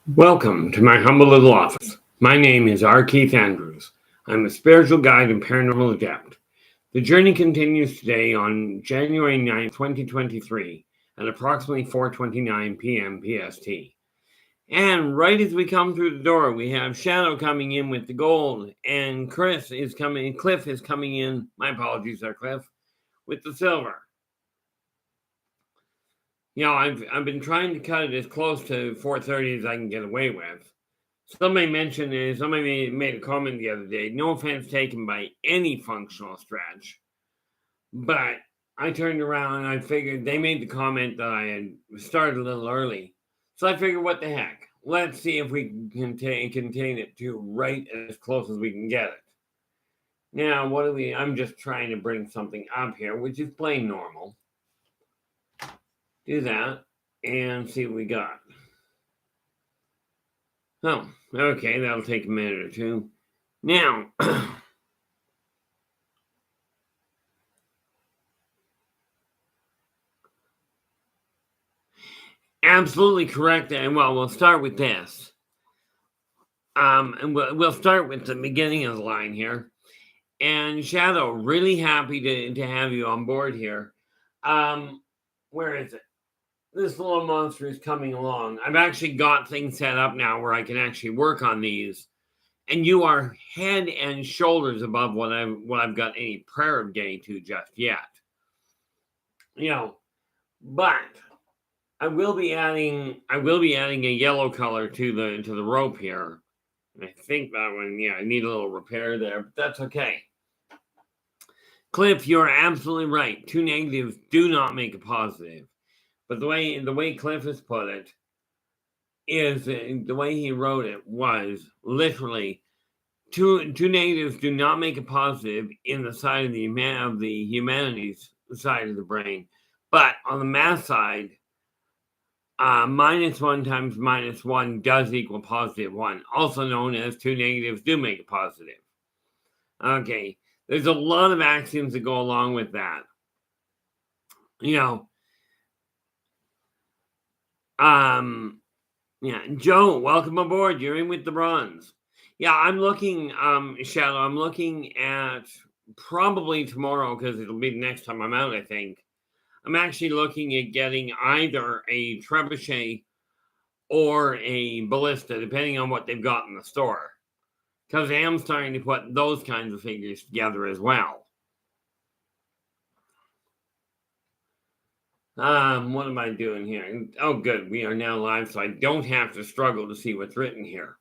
Welcome to my humble little office. My name is R. Keith Andrews. I'm a spiritual guide and paranormal adept. The journey continues today on January 9th, 2023 at approximately 4:29 p.m. PST. And right as we come through the door, we have Shadow coming in with the gold, and Cliff is coming in. My apologies there, Cliff, with the silver. I've been trying to cut it as close to 4:30 as I can get away with. Somebody made a comment the other day. No offense taken by any functional stretch, but I turned around and I figured they made the comment that I had started a little early. So I figured, what the heck? Let's see if we can contain it to right as close as we can get it. Now, I'm just trying to bring something up here, which is plain normal. Do that and see what we got. Oh, okay, that'll take a minute or two. Now, absolutely correct. And well, we'll start with this. And we'll start with the beginning of the line here. And Shadow, really happy to have you on board here. Where is it? This little monster is coming along. I've actually got things set up now where I can actually work on these. And you are head and shoulders above what I've got any prayer of getting to just yet. But I will be adding a yellow color to the rope here. And I think that one, I need a little repair there, but that's okay. Cliff, you're absolutely right. Two negatives do not make a positive. But the way Cliff has put it is, the way he wrote it was literally two negatives do not make a positive in the side of the humanities side of the brain. But on the math side, -1 times -1 does equal +1, also known as two negatives do make a positive. Okay, there's a lot of axioms that go along with that. Joe, welcome aboard. You're in with the bronze. Yeah, I'm looking, Shadow, I'm looking at probably tomorrow, because it'll be the next time I'm out, I think. I'm actually looking at getting either a trebuchet or a ballista, depending on what they've got in the store. Because I am starting to put those kinds of figures together as well. What am I doing here? Oh, good. We are now live, so I don't have to struggle to see what's written here.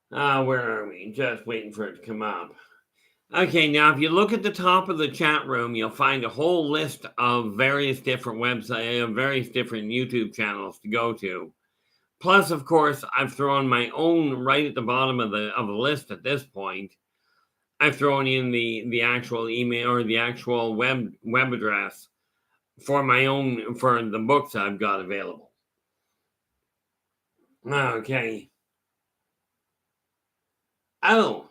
Where are we? Just waiting for it to come up. Okay, now if you look at the top of the chat room, you'll find a whole list of various different websites, various different YouTube channels to go to. Plus, of course, I've thrown my own right at the bottom of the list at this point. I've thrown in the actual email or the actual web address for the books I've got available. Okay. Oh,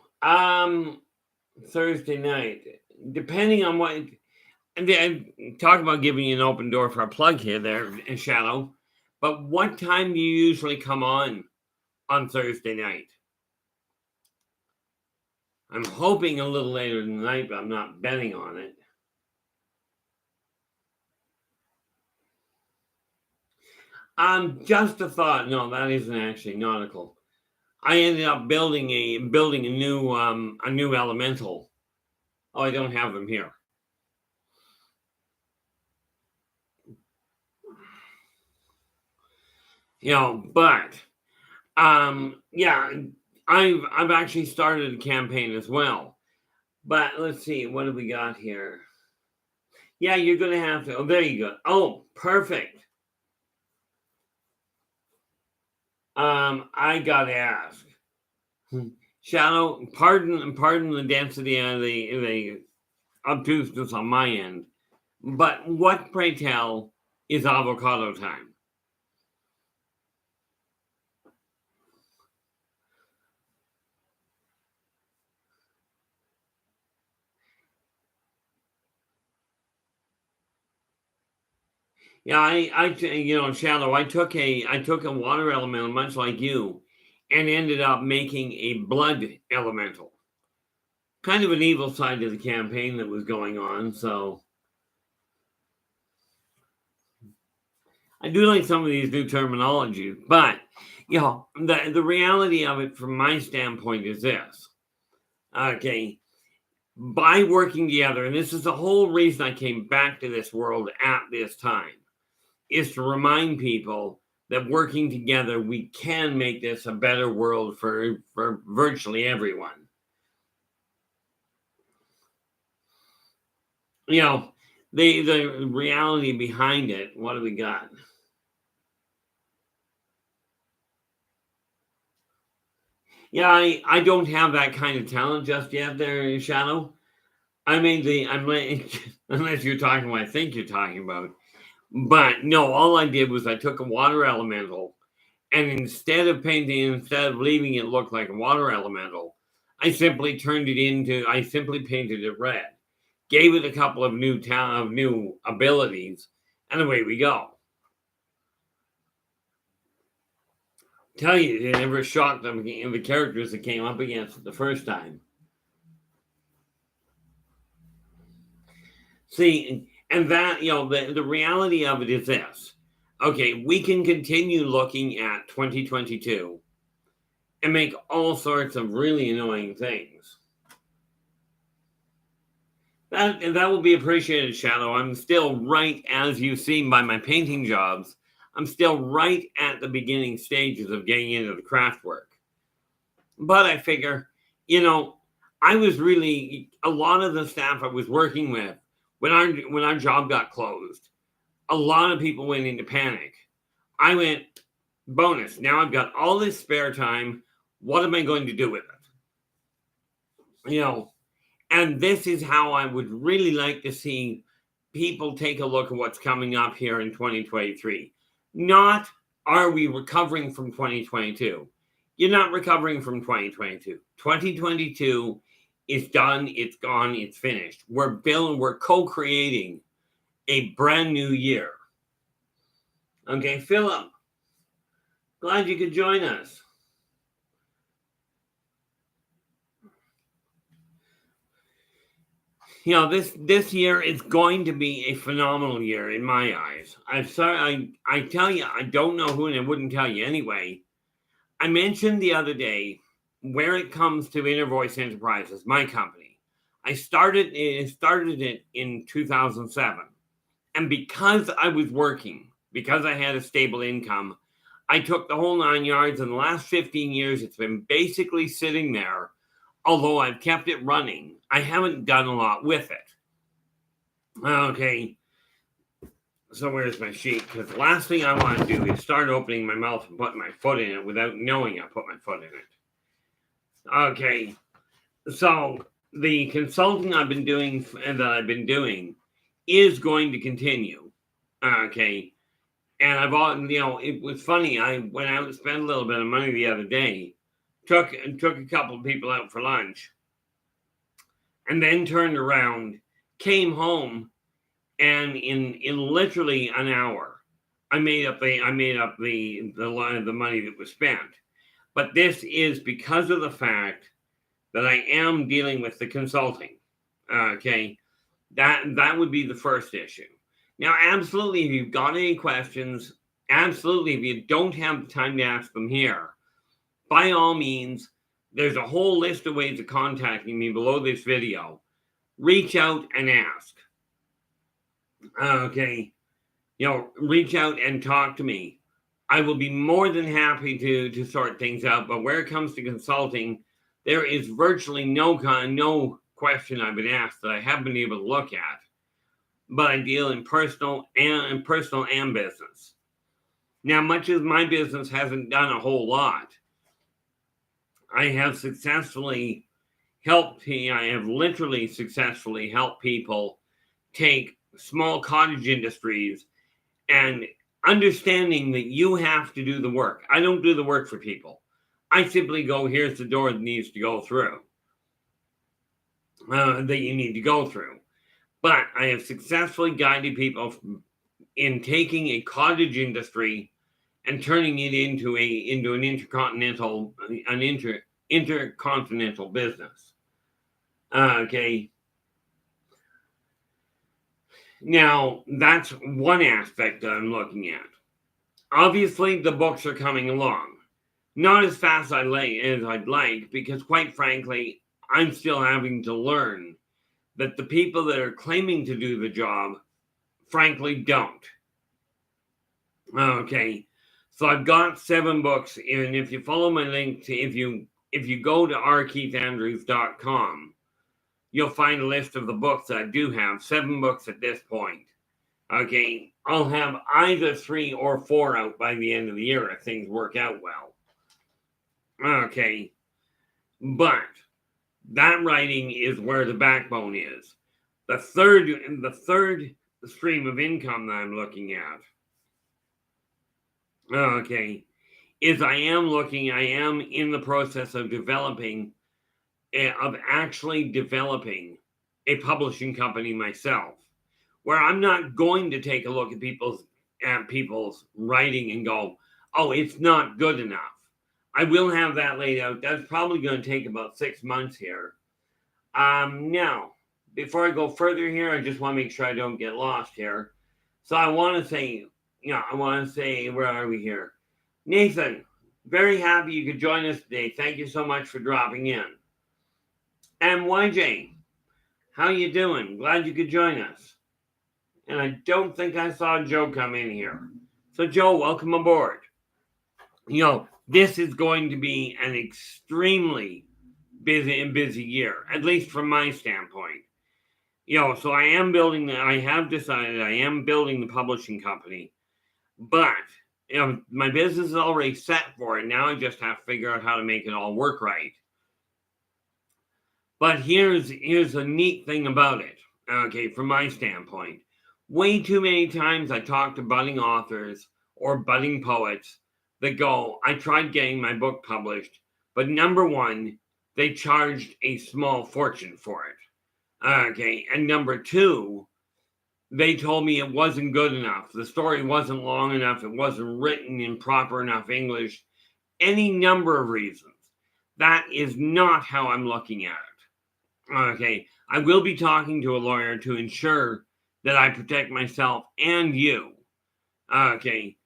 Thursday night, depending on what. And talk about giving you an open door for a plug here, there, Shadow. But what time do you usually come on Thursday night? I'm hoping a little later than night, but I'm not betting on it. Just a thought. No, that isn't actually nautical. I ended up building a new elemental. Oh, I don't have them here. But I've actually started a campaign as well. But let's see, what have we got here? Yeah, you're gonna have to. Oh, there you go. Oh, perfect. I gotta ask, Shadow. Pardon the density of the obtuseness on my end, but what, pray tell, is avocado time? Yeah, Shadow, I took a water elemental, much like you, and ended up making a blood elemental. Kind of an evil side to the campaign that was going on, so I do like some of these new terminologies, but the reality of it from my standpoint is this. Okay, by working together, and this is the whole reason I came back to this world at this time, is to remind people that working together, we can make this a better world for virtually everyone. You know, the reality behind it, what do we got? Yeah, I don't have that kind of talent just yet there, Shadow. Unless you're talking what I think you're talking about. But no, all I did was I took a water elemental, and instead of leaving it look like a water elemental, I simply painted it red, gave it a couple of new abilities, and away we go. Tell you, it never shocked them the characters that came up against it the first time. See, and that the reality of it is this. Okay, we can continue looking at 2022 and make all sorts of really annoying things. That will be appreciated, Shadow. I'm still right, as you've seen by my painting jobs. I'm still right at the beginning stages of getting into the craft work. But I figure, you know, I was really a lot of the staff I was working with when our job got closed. A lot of people went into panic. I went bonus. Now I've got all this spare time. What am I going to do with it? And this is how I would really like to see people take a look at what's coming up here in 2023. Not are we recovering from 2022? You're not recovering from 2022. 2022 is done, it's gone, it's finished. We're co-creating a brand new year. Okay, Philip, glad you could join us. This year is going to be a phenomenal year in my eyes. I'm sorry, I tell you, I don't know who, and I wouldn't tell you anyway. I mentioned the other day where it comes to Inner Voice Enterprises, my company. I started it in 2007, and because I was working, because I had a stable income, I took the whole 9 yards. In the last 15 years, it's been basically sitting there. Although I've kept it running, I haven't done a lot with it. Okay, so where's my sheet? Because the last thing I want to do is start opening my mouth and putting my foot in it without knowing I put my foot in it. Okay, so the consulting I've been doing is going to continue. Okay, and it was funny. I went out and spent a little bit of money the other day, took a couple of people out for lunch, and then turned around, came home, and in literally an hour, I made up the money that was spent. But this is because of the fact that I am dealing with the consulting. Okay, that would be the first issue. Now, absolutely, if you've got any questions, absolutely, if you don't have the time to ask them here, by all means, there's a whole list of ways of contacting me below this video. Reach out and ask. Okay, reach out and talk to me. I will be more than happy to sort things out. But where it comes to consulting, there is virtually no question I've been asked that I haven't been able to look at. But I deal in personal and business. Now, much as my business hasn't done a whole lot, I have literally successfully helped people take small cottage industries and understanding that you have to do the work. I don't do the work for people. I simply go, here's the door that needs to go through, that you need to go through. But I have successfully guided people in taking a cottage industry and turning it into an intercontinental business. Okay. Now, that's one aspect that I'm looking at. Obviously, the books are coming along. Not as fast as I'd like, because quite frankly, I'm still having to learn that the people that are claiming to do the job, frankly, don't. Okay. So I've got 7 books, and if you follow my link to if you go to rkeithandrews.com, you'll find a list of the books that I do have. 7 books at this point. Okay, I'll have either 3 or 4 out by the end of the year if things work out well. Okay, but that writing is where the backbone is. The third stream of income that I'm looking at, okay, is I am in the process of actually developing a publishing company myself, where I'm not going to take a look at people's writing and go, oh, it's not good enough. I will have that laid out. That's probably going to take about 6 months here. Now, before I go further here, I just want to make sure I don't get lost here. So I want to say, where are we here? Nathan, very happy you could join us today. Thank you so much for dropping in. And YJ, how you doing? Glad you could join us. And I don't think I saw Joe come in here. So Joe, welcome aboard. This is going to be an extremely busy year, at least from my standpoint. So I have decided I am building the publishing company, but my business is already set for it. Now I just have to figure out how to make it all work right. But here's the neat thing about it, okay, from my standpoint. Way too many times I talk to budding authors or budding poets that go, I tried getting my book published, but number one, they charged a small fortune for it. Okay, and number two, they told me it wasn't good enough. The story wasn't long enough. It wasn't written in proper enough English. Any number of reasons. That is not how I'm looking at it. Okay, I will be talking to a lawyer to ensure that I protect myself and you. Okay,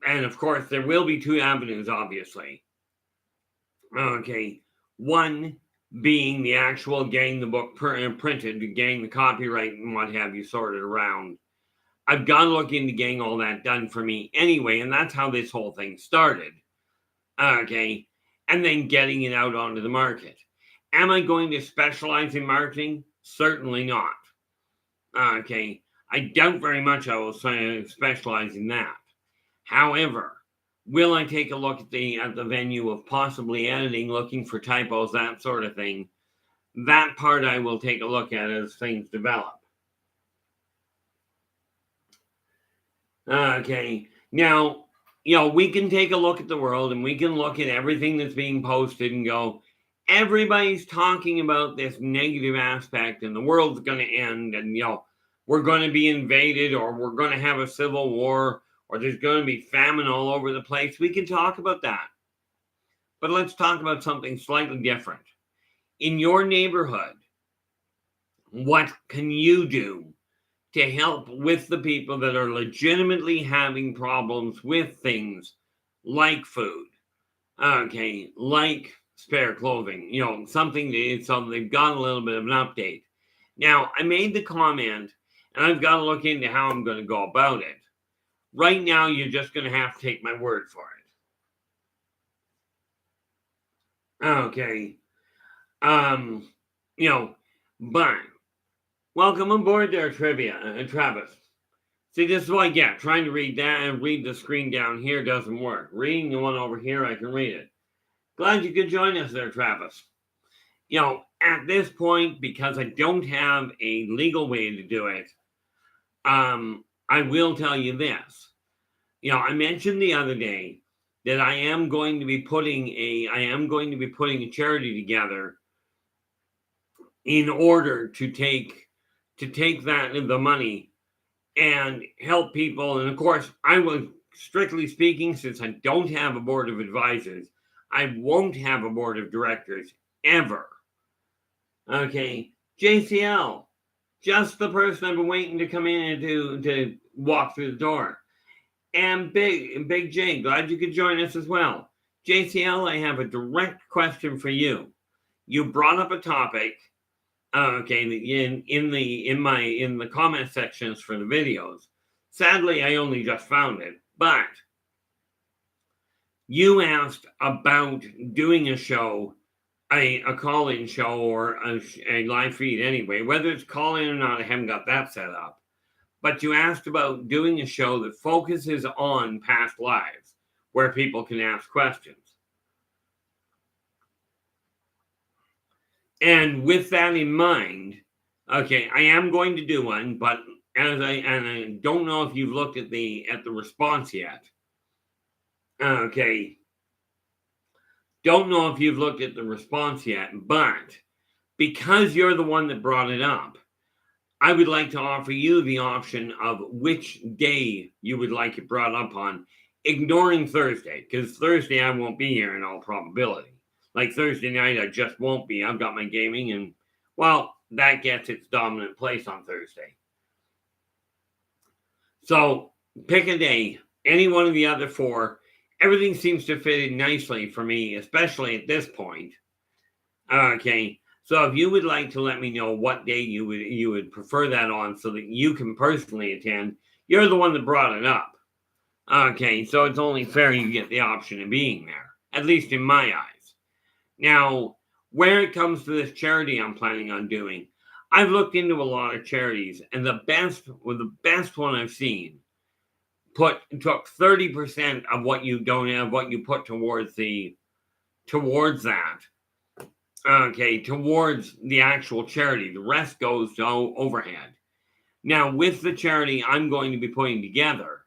and of course, there will be 2 avenues, obviously. Okay, one being the actual getting the book printed, getting the copyright and what have you sorted around. I've got to look into getting all that done for me anyway, and that's how this whole thing started. Okay, and then getting it out onto the market. Am I going to specialize in marketing? Certainly not. Okay, I doubt very much I will specialize in that. However, will I take a look at the venue of possibly editing, looking for typos, that sort of thing? That part I will take a look at as things develop. Okay, now, we can take a look at the world and we can look at everything that's being posted and go, everybody's talking about this negative aspect and the world's going to end and, we're going to be invaded or we're going to have a civil war or there's going to be famine all over the place. We can talk about that. But let's talk about something slightly different. In your neighborhood, what can you do to help with the people that are legitimately having problems with things like food? Okay, like spare clothing, something so they've got a little bit of an update. Now, I made the comment, and I've got to look into how I'm going to go about it. Right now, you're just going to have to take my word for it. Okay. But welcome aboard there, Travis. See, this is what I get. Trying to read that and read the screen down here doesn't work. Reading the one over here, I can read it. Glad you could join us there, Travis. At this point, because I don't have a legal way to do it, I will tell you this. I mentioned the other day that I am going to be putting a charity together in order to take the money and help people. And of course, I will, strictly speaking, since I don't have a board of advisors, I won't have a board of directors ever. Okay, JCL, just the person I've been waiting to come in and to walk through the door. And Big J, glad you could join us as well. JCL, I have a direct question for you. You brought up a topic, okay, in the comment sections for the videos. Sadly, I only just found it, but you asked about doing a show, a call-in show, or a live feed anyway. Whether it's call-in or not, I haven't got that set up. But you asked about doing a show that focuses on past lives, where people can ask questions. And with that in mind, okay, I am going to do one, but I don't know if you've looked at the response yet. Okay, don't know if you've looked at the response yet, but because you're the one that brought it up, I would like to offer you the option of which day you would like it brought up on, ignoring Thursday, because Thursday I won't be here in all probability. Like Thursday night, I just won't be. I've got my gaming, and, well, that gets its dominant place on Thursday. So pick a day, any one of the other four. Everything seems to fit in nicely for me, especially at this point. Okay. So if you would like to let me know what day you would prefer that on so that you can personally attend, you're the one that brought it up. Okay, so it's only fair you get the option of being there, at least in my eyes. Now, where it comes to this charity I'm planning on doing, I've looked into a lot of charities, and the best one I've seen took 30% of what you donate, what you put towards that. Okay, towards the actual charity. The rest goes to overhead. Now, with the charity I'm going to be putting together,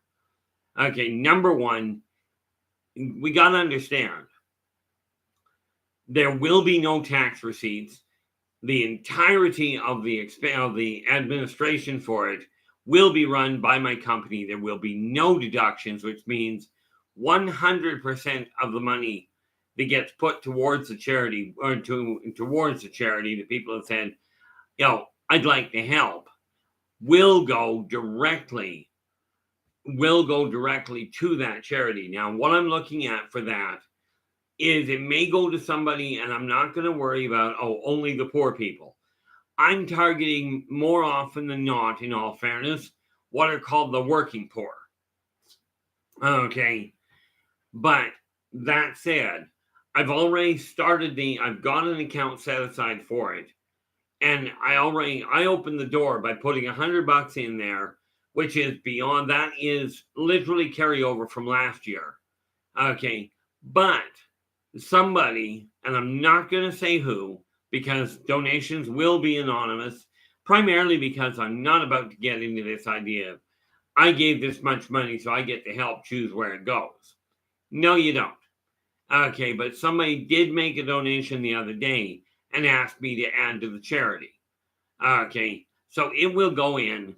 okay, number one, we got to understand, there will be no tax receipts. The entirety of the administration for it will be run by my company. There will be no deductions, which means 100% of the money that gets put towards the charity, or towards the charity, the people have said, I'd like to help, will go directly to that charity. Now, what I'm looking at for that is it may go to somebody, and I'm not going to worry about, only the poor people. I'm targeting, more often than not, in all fairness, what are called the working poor. Okay. But that said, I've already started I've got an account set aside for it. And I opened the door by putting $100 in there, which is beyond, that is literally carryover from last year. Okay. But somebody, and I'm not going to say who, because donations will be anonymous, primarily because I'm not about to get into this idea of, I gave this much money, so I get to help choose where it goes. No, you don't. Okay, but somebody did make a donation the other day and asked me to add to the charity. Okay, so it will go in,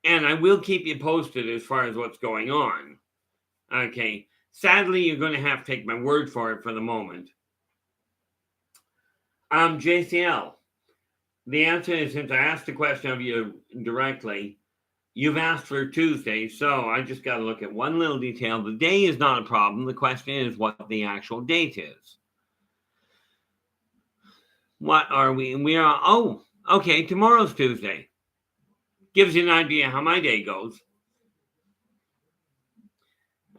and I will keep you posted as far as what's going on. Okay, sadly, you're going to have to take my word for it for the moment. JCL, the answer is, since I asked the question of you directly, you've asked for Tuesday, so I just got to look at one little detail. The day is not a problem. The question is what the actual date is. What are we? We are, okay, tomorrow's Tuesday. Gives you an idea how my day goes.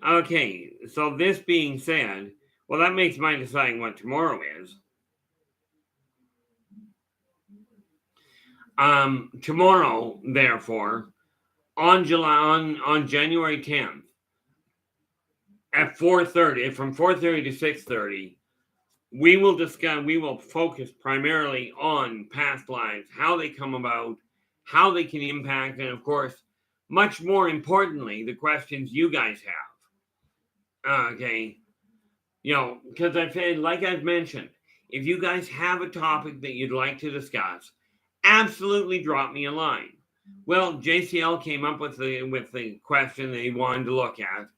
Okay, so this being said, well, that makes my deciding what tomorrow is. Tomorrow, therefore, on January 10th, at 4:30, from 4:30 to 6:30, we will focus primarily on past lives, how they come about, how they can impact, and of course, much more importantly, the questions you guys have. Okay. Because I've said, like I've mentioned, if you guys have a topic that you'd like to discuss, absolutely drop me a line. Well, JCL came up with the question that he wanted to look at,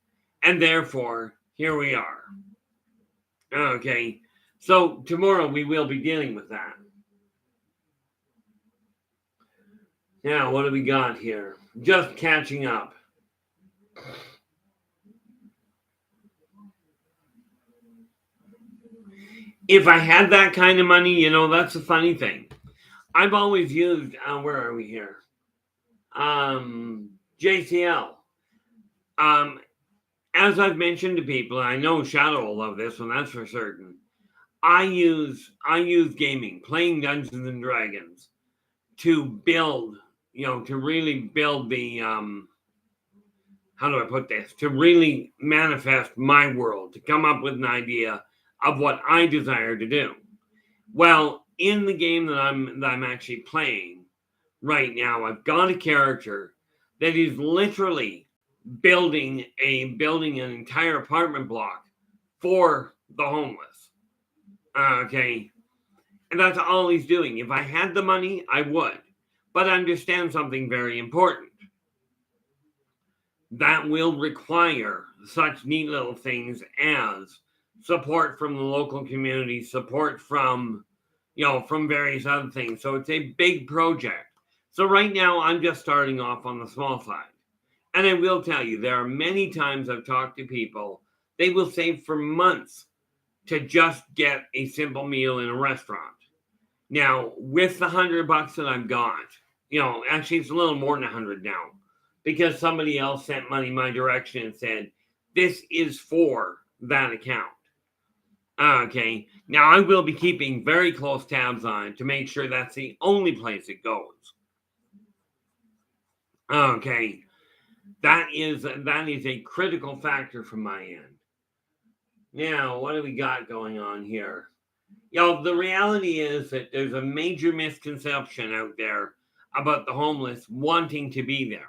and therefore here we are. Okay, so tomorrow we will be dealing with that. Now, what do we got here? Just catching up. If I had that kind of money, that's the funny thing. I've always used, where are we here? JCL. As I've mentioned to people, I know Shadow will love this one, that's for certain. I use gaming, playing Dungeons and Dragons, to build, to really build the how do I put this? To really manifest my world, to come up with an idea of what I desire to do. Well, in the game that I'm actually playing right now, I've got a character that is literally building an entire apartment block for the homeless. Okay. And that's all he's doing. If I had the money, I would. But understand something very important. That will require such neat little things as support from the local community, support from, from various other things. So it's a big project. So right now, I'm just starting off on the small side. And I will tell you, there are many times I've talked to people, they will save for months to just get a simple meal in a restaurant. Now, with the $100 that I've got, actually it's a little more than 100 now, because somebody else sent money my direction and said, this is for that account. Okay, now I will be keeping very close tabs on it to make sure that's the only place it goes. Okay, that is a critical factor from my end. Now, what do we got going on here? The reality is that there's a major misconception out there about the homeless wanting to be there.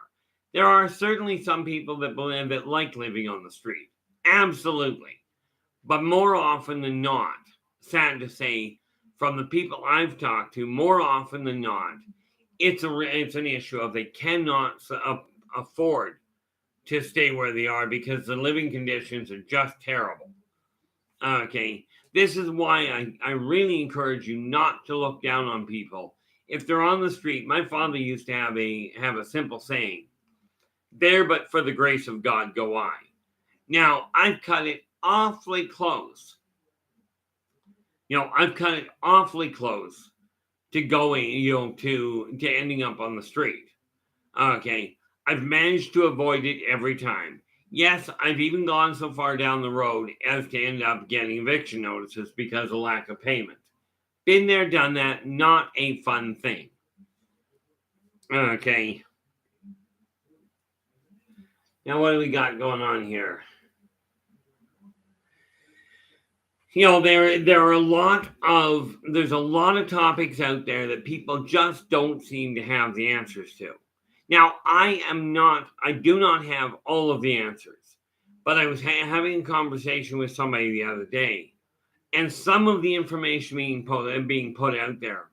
There are certainly some people that believe that like living on the street. Absolutely. But more often than not, sad to say, from the people I've talked to, more often than not, it's an issue of they cannot afford to stay where they are because the living conditions are just terrible. Okay, this is why I really encourage you not to look down on people if they're on the street. My father used to have a simple saying: "There, but for the grace of God, go I." Now I've cut it awfully close. I've cut it awfully close to going, to ending up on the street. Okay, I've managed to avoid it every time. Yes, I've even gone so far down the road as to end up getting eviction notices because of lack of payment. Been there, done that. Not a fun thing. Okay. Now, what do we got going on here? There are there's a lot of topics out there that people just don't seem to have the answers to. Now, I do not have all of the answers, but I was having a conversation with somebody the other day, and some of the information being put out there,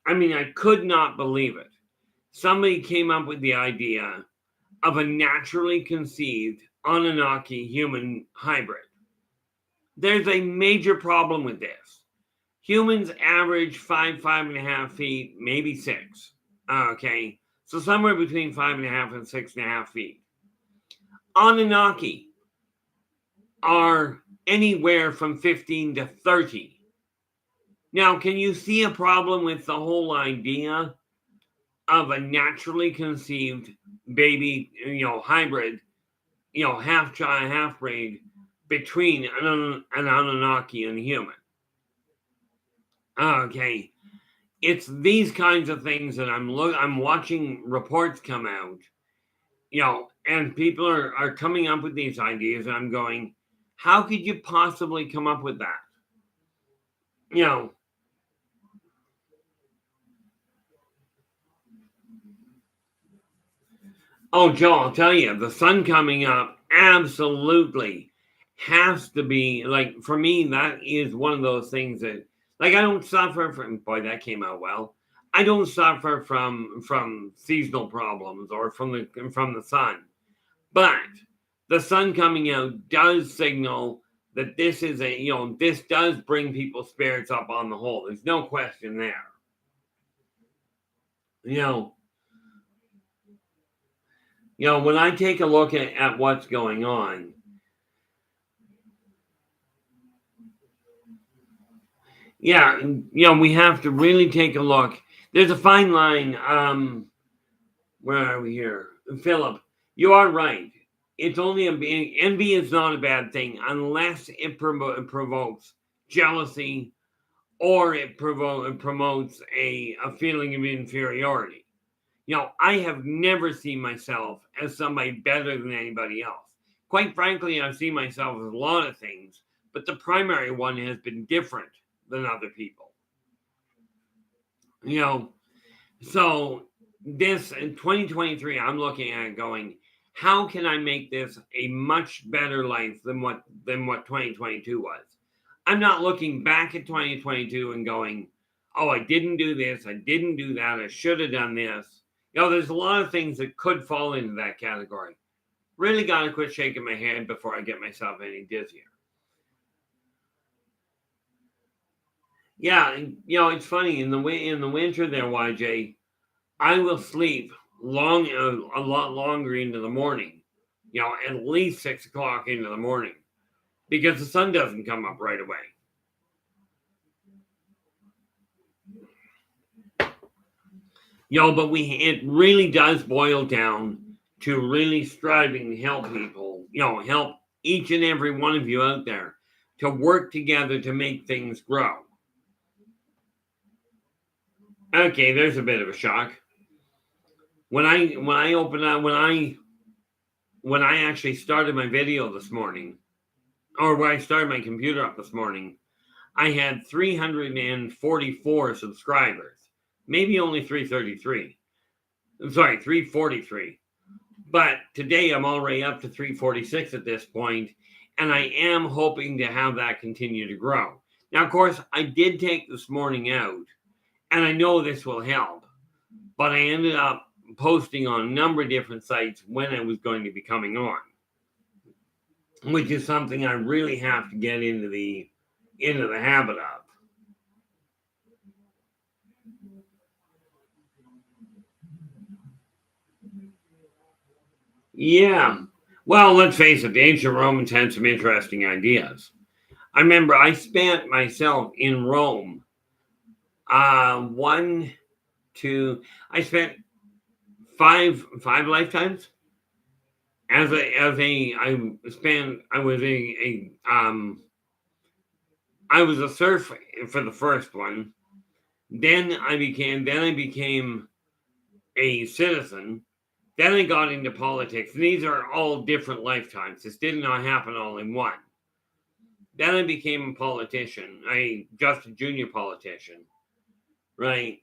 I mean, I could not believe it. Somebody came up with the idea of a naturally conceived Anunnaki human hybrid. There's a major problem with this. Humans average 5.5 feet, maybe 6. Okay. So somewhere between 5.5 and 6.5 feet. Anunnaki are anywhere from 15 to 30. Now, can you see a problem with the whole idea of a naturally conceived baby, hybrid, half child, half breed between an Anunnaki and a human? Okay. It's these kinds of things that I'm watching reports come out, and people are coming up with these ideas, and I'm going, how could you possibly come up with that? Oh, Joe, I'll tell you, the sun coming up absolutely has to be, like, for me, that is one of those things that, like, I don't suffer from, boy, that came out well. I don't suffer from seasonal problems or from the sun, but the sun coming out does signal that this is this does bring people's spirits up on the whole. There's no question there. You know, when I take a look at what's going on, yeah, we have to really take a look. There's a fine line. Where are we here? Philip, you are right. It's only envy is not a bad thing unless it provokes jealousy or it promotes a feeling of inferiority. I have never seen myself as somebody better than anybody else. Quite frankly, I've seen myself as a lot of things, but the primary one has been different than other people. So this in 2023, I'm looking at it going, how can I make this a much better life than what 2022 was? I'm not looking back at 2022 and going, oh, I didn't do this, I didn't do that, I should have done this. There's a lot of things that could fall into that category. Really got to quit shaking my head before I get myself any dizzier. Yeah, it's funny in the winter there, YJ, I will sleep a lot longer into the morning. At least 6 o'clock into the morning, because the sun doesn't come up right away. But it really does boil down to really striving to help people. Help each and every one of you out there to work together to make things grow. Okay, there's a bit of a shock. When I opened up when I actually started my video this morning, or when I started my computer up this morning, I had 344 subscribers. Maybe only 333. I'm sorry, 343. But today I'm already up to 346 at this point, and I am hoping to have that continue to grow. Now, of course, I did take this morning out, and I know this will help, but I ended up posting on a number of different sites when I was going to be coming on, which is something I really have to get into the habit of. Yeah. Well, let's face it, the ancient Romans had some interesting ideas. I remember I spent myself in Rome. I spent five lifetimes I was a serf for the first one. Then I became a citizen. Then I got into politics. And these are all different lifetimes. This did not happen all in one. Then I became a politician, just a junior politician, right?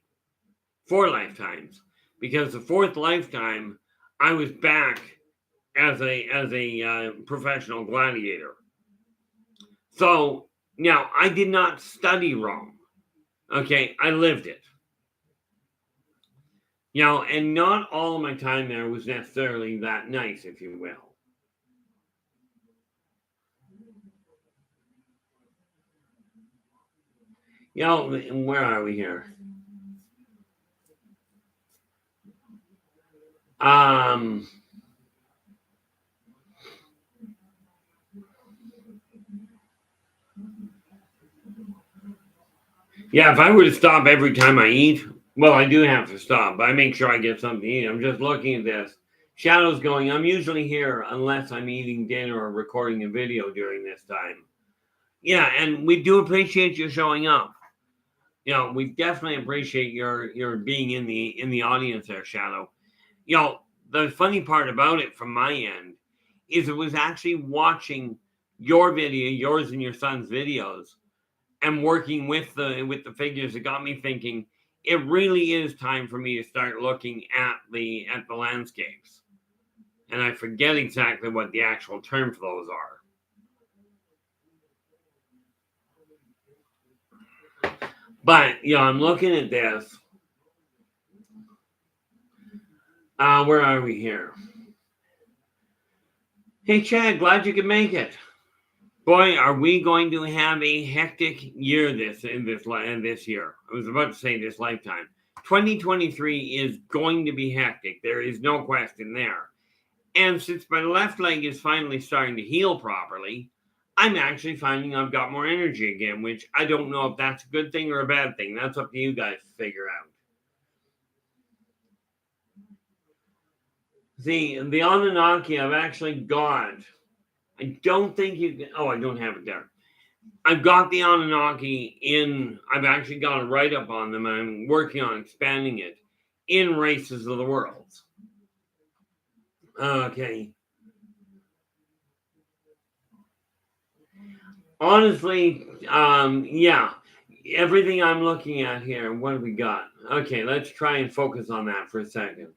4 lifetimes, because the 4th lifetime I was back as a professional gladiator. So now I did not study Rome. Okay, I lived it. And not all of my time there was necessarily that nice, if you will. Where are we here? Yeah, if I were to stop every time I eat, well, I do have to stop, but I make sure I get something to eat. I'm just looking at this. Shadow's going, I'm usually here unless I'm eating dinner or recording a video during this time. Yeah, and we do appreciate you showing up. We definitely appreciate your being in the audience there, Shadow. The funny part about it from my end is it was actually watching yours and your son's videos, and working with the figures that got me thinking it really is time for me to start looking at the landscapes. And I forget exactly what the actual term for those are. But I'm looking at this, Where are we here? Hey, Chad, glad you could make it. Boy, are we going to have a hectic year this year. I was about to say this lifetime. 2023 is going to be hectic. There is no question there. And since my left leg is finally starting to heal properly, I'm actually finding I've got more energy again, which I don't know if that's a good thing or a bad thing. That's up to you guys to figure out. The Anunnaki I've actually got. I don't think you can. Oh, I don't have it there. I've got the Anunnaki in. I've actually got a write up on them. I'm working on expanding it in Races of the Worlds. Okay. Honestly, yeah. Everything I'm looking at here, what have we got? Okay, let's try and focus on that for a second.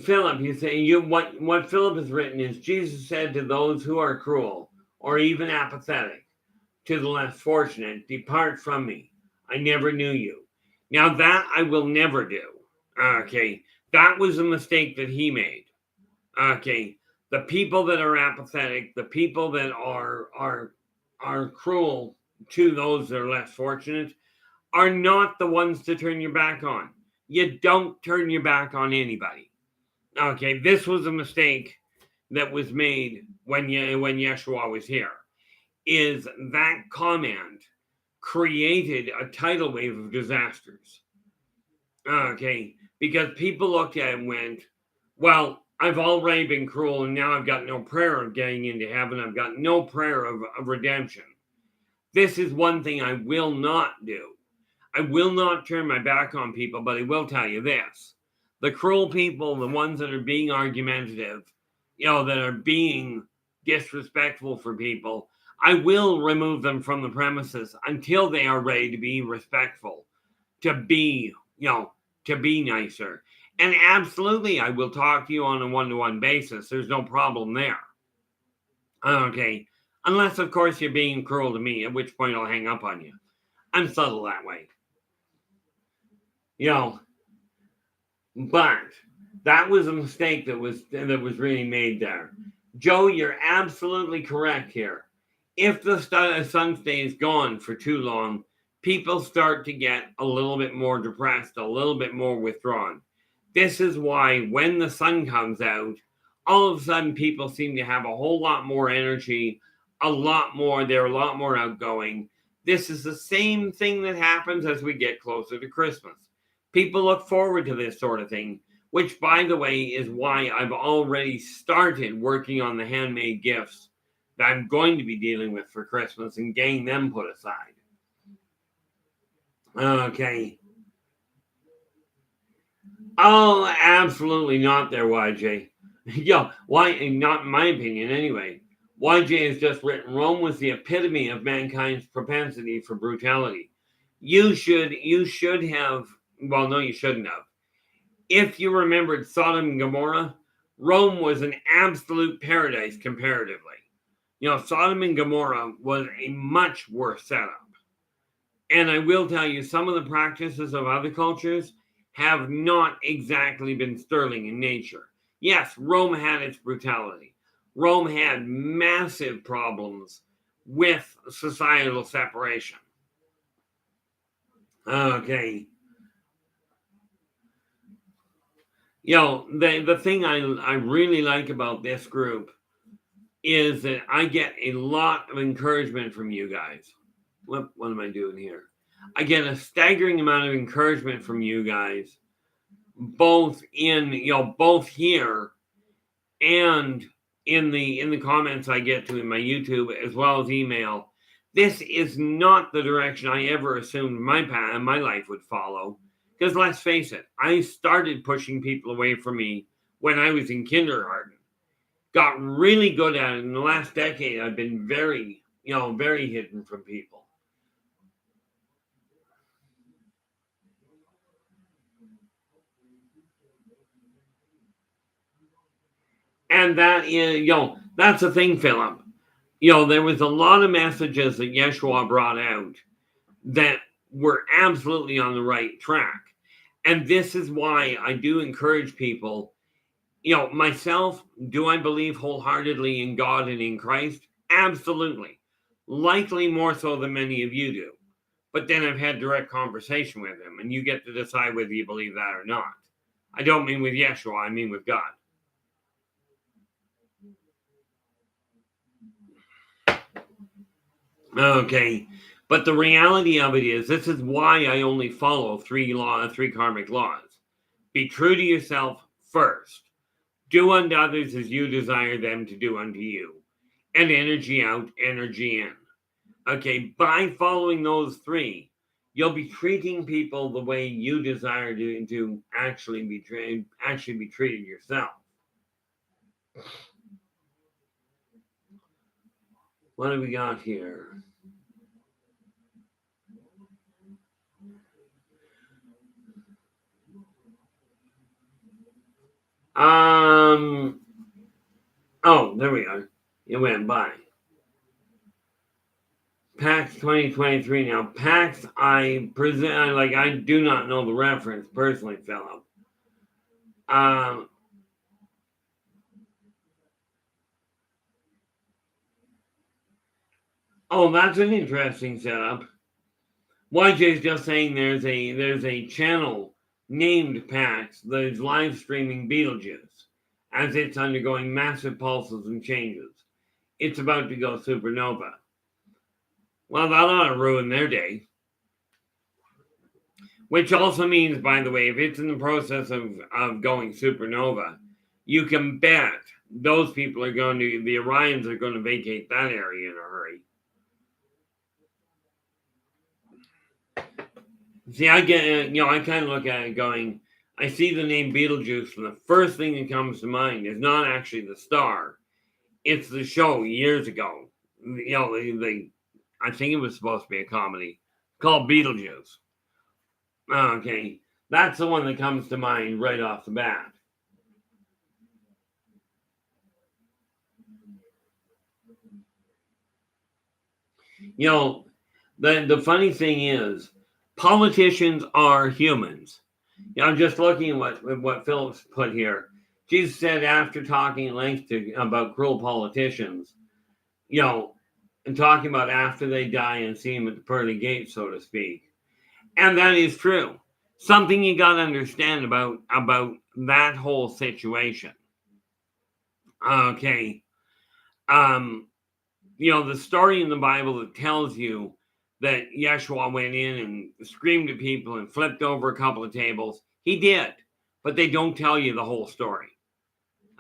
Philip, you say what Philip has written is Jesus said to those who are cruel or even apathetic, to the less fortunate, depart from me. I never knew you. Now that I will never do. Okay. That was a mistake that he made. Okay. The people that are apathetic, the people that are cruel to those that are less fortunate, are not the ones to turn your back on. You don't turn your back on anybody. Okay, this was a mistake that was made when Yeshua was here. Is that comment created a tidal wave of disasters? Okay, because people looked at it and went, well, I've already been cruel and now I've got no prayer of getting into heaven. I've got no prayer of redemption. This is one thing I will not do. I will not turn my back on people, but I will tell you this. The cruel people, the ones that are being argumentative, that are being disrespectful for people, I will remove them from the premises until they are ready to be respectful, to be nicer. And absolutely, I will talk to you on a one-to-one basis. There's no problem there. Okay. Unless, of course, you're being cruel to me, at which point I'll hang up on you. I'm subtle that way. But that was a mistake that was really made there. Joe, you're absolutely correct here. If the sun stays gone for too long, people start to get a little bit more depressed, a little bit more withdrawn. This is why when the sun comes out, all of a sudden people seem to have a whole lot more energy, they're a lot more outgoing. This is the same thing that happens as we get closer to Christmas. People look forward to this sort of thing, which, by the way, is why I've already started working on the handmade gifts that I'm going to be dealing with for Christmas and getting them put aside. Okay. Oh, absolutely not there, YJ. Why? Not in my opinion, anyway. YJ has just written, Rome was the epitome of mankind's propensity for brutality. You should have, well, no, you shouldn't have. If you remembered Sodom and Gomorrah, Rome was an absolute paradise comparatively. Sodom and Gomorrah was a much worse setup. And I will tell you, some of the practices of other cultures have not exactly been sterling in nature. Yes, Rome had its brutality. Rome had massive problems with societal separation. Okay. The thing I really like about this group is that I get a lot of encouragement from you guys. What am I doing here? I get a staggering amount of encouragement from you guys, both here and in the comments I get to in my YouTube as well as email. This is not the direction I ever assumed my life would follow. Because let's face it, I started pushing people away from me when I was in kindergarten. Got really good at it. In the last decade, I've been very hidden from people. And that is, that's the thing, Philip. There was a lot of messages that Yeshua brought out that were absolutely on the right track. And this is why I do encourage people, myself, do I believe wholeheartedly in God and in Christ? Absolutely. Likely more so than many of you do. But then I've had direct conversation with him, and you get to decide whether you believe that or not. I don't mean with Yeshua, I mean with God. Okay, but the reality of it is, this is why I only follow three karmic laws. Be true to yourself first. Do unto others as you desire them to do unto you. And energy out, energy in. Okay, by following those three, you'll be treating people the way you desire to actually be treated yourself. What do we got here? Oh, there we are. It went by. PAX 2023. Now, PAX, I do not know the reference personally, Philip. Oh, that's an interesting setup. YJ's just saying there's a channel named PAX that is live streaming Beetlejuice as it's undergoing massive pulses and changes. It's about to go supernova. Well, that ought to ruin their day. Which also means, by the way, if it's in the process of going supernova, you can bet those people the Orions are going to vacate that area in a hurry. See, I kind of look at it going, I see the name Beetlejuice, and the first thing that comes to mind is not actually the star. It's the show years ago. I think it was supposed to be a comedy called Beetlejuice. Okay, that's the one that comes to mind right off the bat. The funny thing is, politicians are humans. I'm just looking at what Phillips put here. Jesus said, after talking at length about cruel politicians, and talking about after they die and see them at the pearly gate, so to speak. And that is true. Something you got to understand about that whole situation. Okay. The story in the Bible that tells you that Yeshua went in and screamed at people and flipped over a couple of tables. He did, but they don't tell you the whole story.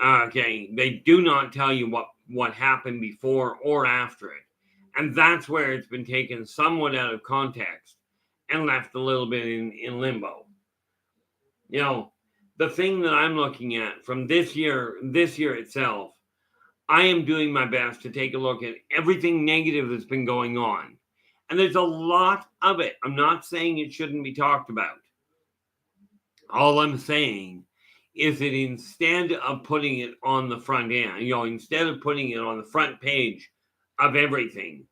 Okay, they do not tell you what happened before or after it. And that's where it's been taken somewhat out of context and left a little bit in limbo. The thing that I'm looking at from this year itself, I am doing my best to take a look at everything negative that's been going on. And there's a lot of it. I'm not saying it shouldn't be talked about. All I'm saying is that instead of putting it on the front end, instead of putting it on the front page of everything,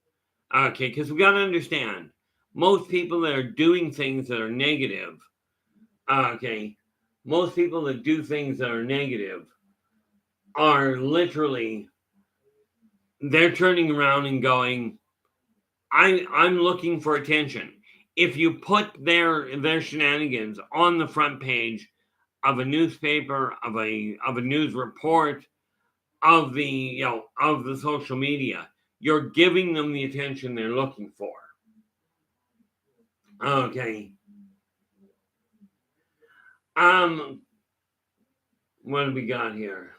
okay, because we got to understand, most people that are doing things that are negative, most people that do things that are negative are literally, they're turning around and going, I'm looking for attention. If you put their shenanigans on the front page of a newspaper, of a news report, of the social media, you're giving them the attention they're looking for. Okay. What do we got here?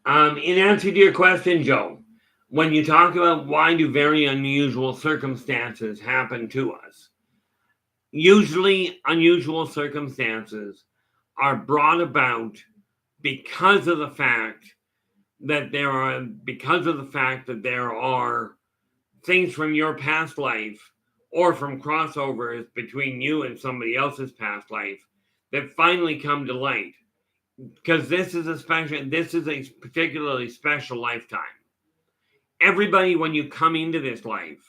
In answer to your question, Joe, when you talk about why do very unusual circumstances happen to us, usually unusual circumstances are brought about because of the fact that there are things from your past life or from crossovers between you and somebody else's past life that finally come to light. Because this is a particularly special lifetime. Everybody, when you come into this life,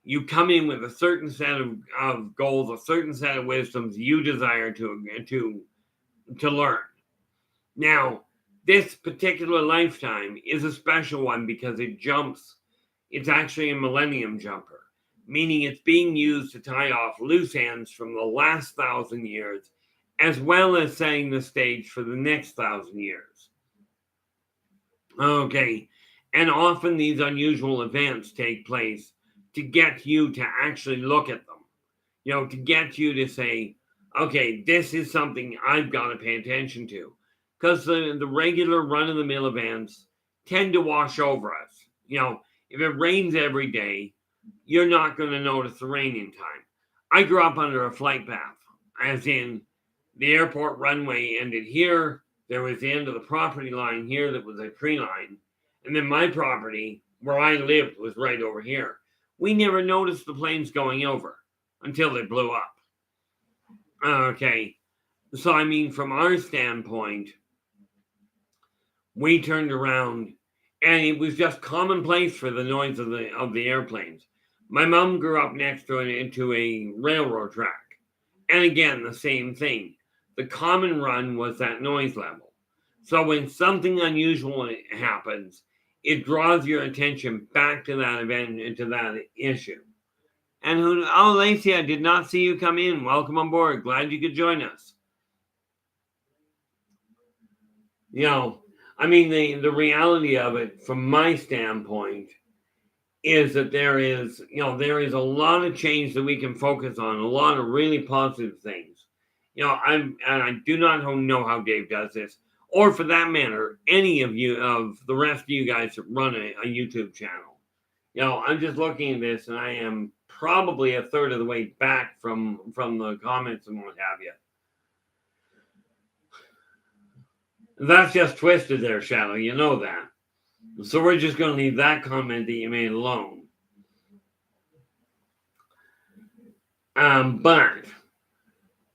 you come in with a certain set of goals, a certain set of wisdoms you desire to learn. Now, this particular lifetime is a special one because it's actually a millennium jumper, meaning it's being used to tie off loose ends from the last 1,000 years, as well as setting the stage for the next 1,000 years. Okay, and often these unusual events take place to get you to actually look at them, to get you to say, okay, this is something I've got to pay attention to. Because the regular run-of-the-mill events tend to wash over us. If it rains every day, you're not going to notice the rain in time. I grew up under a flight path, as in the airport runway ended here. There was the end of the property line here that was a tree line. And then my property, where I lived, was right over here. We never noticed the planes going over until they blew up. Okay. So, I mean, from our standpoint, we turned around and it was just commonplace for the noise of the airplanes. My mom grew up next to a railroad track. And again, the same thing. The common run was that noise level. So when something unusual happens, it draws your attention back to that event and to that issue. And Lacey, I did not see you come in. Welcome on board. Glad you could join us. I mean, the reality of it, from my standpoint, is that there is a lot of change that we can focus on, a lot of really positive things. I do not know how Dave does this, or for that matter, any of the rest of you guys that run a YouTube channel. I'm just looking at this, and I am probably a third of the way back from the comments and what have you. That's just twisted there, Shadow. You know that. So we're just going to leave that comment that you made alone. But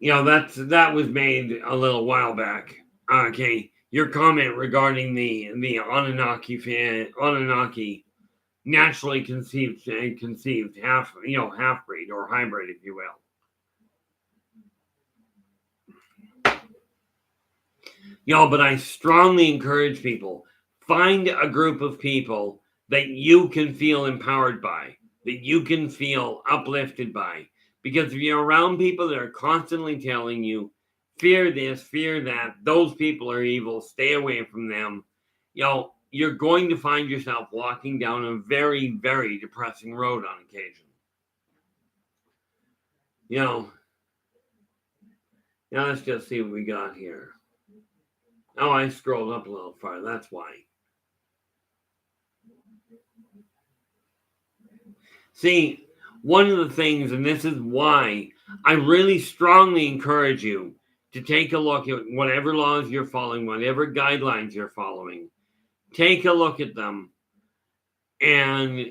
that was made a little while back. Okay, your comment regarding the Anunnaki naturally conceived half-breed or hybrid, if you will. But I strongly encourage people, find a group of people that you can feel empowered by, that you can feel uplifted by. Because if you're around people that are constantly telling you, fear this, fear that, those people are evil, stay away from them, you're going to find yourself walking down a very, very depressing road on occasion. Now let's just see what we got here. Oh, I scrolled up a little far. That's why. See, one of the things, and this is why I really strongly encourage you to take a look at whatever laws you're following, whatever guidelines you're following. Take a look at them and,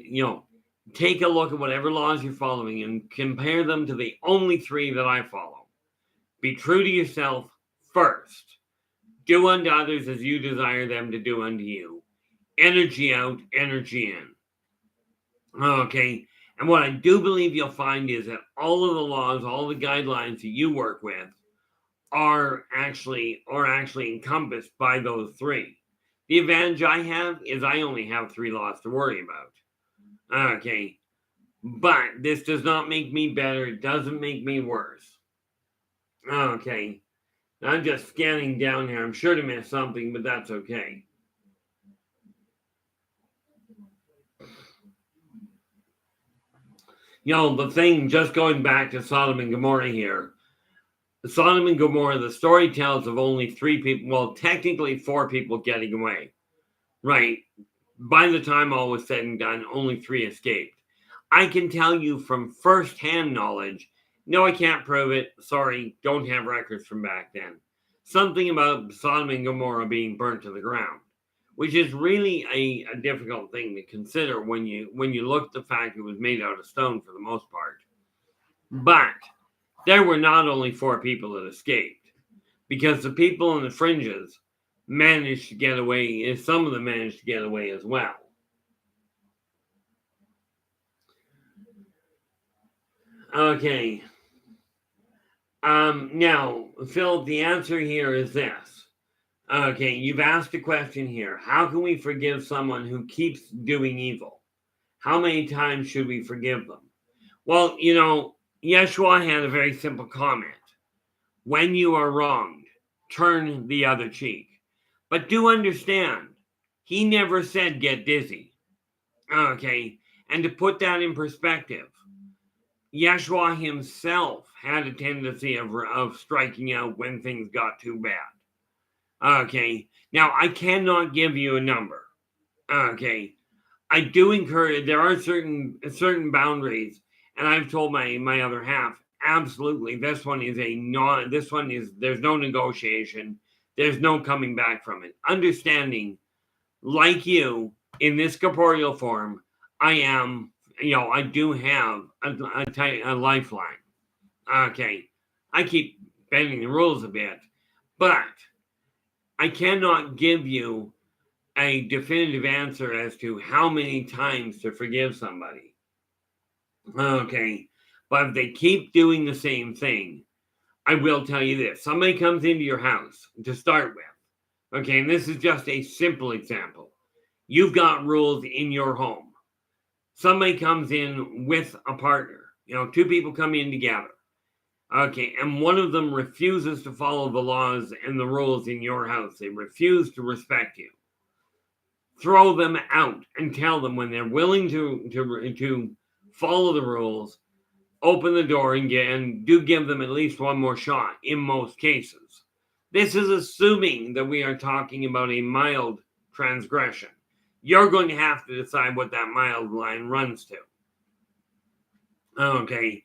take a look at whatever laws you're following and compare them to the only 3 that I follow. Be true to yourself first. Do unto others as you desire them to do unto you. Energy out, energy in. Okay. And what I do believe you'll find is that all of the laws, all the guidelines that you work with are actually encompassed by those 3. The advantage I have is I only have 3 laws to worry about. Okay. But this does not make me better. It doesn't make me worse. Okay. I'm just scanning down here. I'm sure to miss something, but that's okay. The thing, just going back to Sodom and Gomorrah here. Sodom and Gomorrah, the story tells of only 3 people, well, technically 4 people getting away. Right. By the time all was said and done, only 3 escaped. I can tell you from firsthand knowledge, no, I can't prove it. Sorry, don't have records from back then. Something about Sodom and Gomorrah being burnt to the ground, which is really a difficult thing to consider when you look at the fact it was made out of stone for the most part. But there were not only 4 people that escaped, because the people on the fringes managed to get away, and some of them managed to get away as well. Okay. Now, Phil, the answer here is this. Okay, you've asked a question here. How can we forgive someone who keeps doing evil? How many times should we forgive them? Well, Yeshua had a very simple comment. When you are wronged, turn the other cheek. But do understand, he never said get dizzy. Okay, and to put that in perspective, Yeshua himself had a tendency of striking out when things got too bad. Okay, now I cannot give you a number. Okay, I do encourage. There are certain boundaries, and I've told my other half absolutely. This one is a non. This one is there's no negotiation. There's no coming back from it. Understanding, like you, in this corporeal form, I am. I do have a lifeline. Okay, I keep bending the rules a bit, but I cannot give you a definitive answer as to how many times to forgive somebody. Okay, but if they keep doing the same thing, I will tell you this. Somebody comes into your house to start with. Okay, and this is just a simple example. You've got rules in your home. Somebody comes in with a partner. Two people come in together. Okay, and one of them refuses to follow the laws and the rules in your house. They refuse to respect you. Throw them out and tell them when they're willing to follow the rules, open the door and do give them at least one more shot in most cases. This is assuming that we are talking about a mild transgression. You're going to have to decide what that mild line runs to. Okay,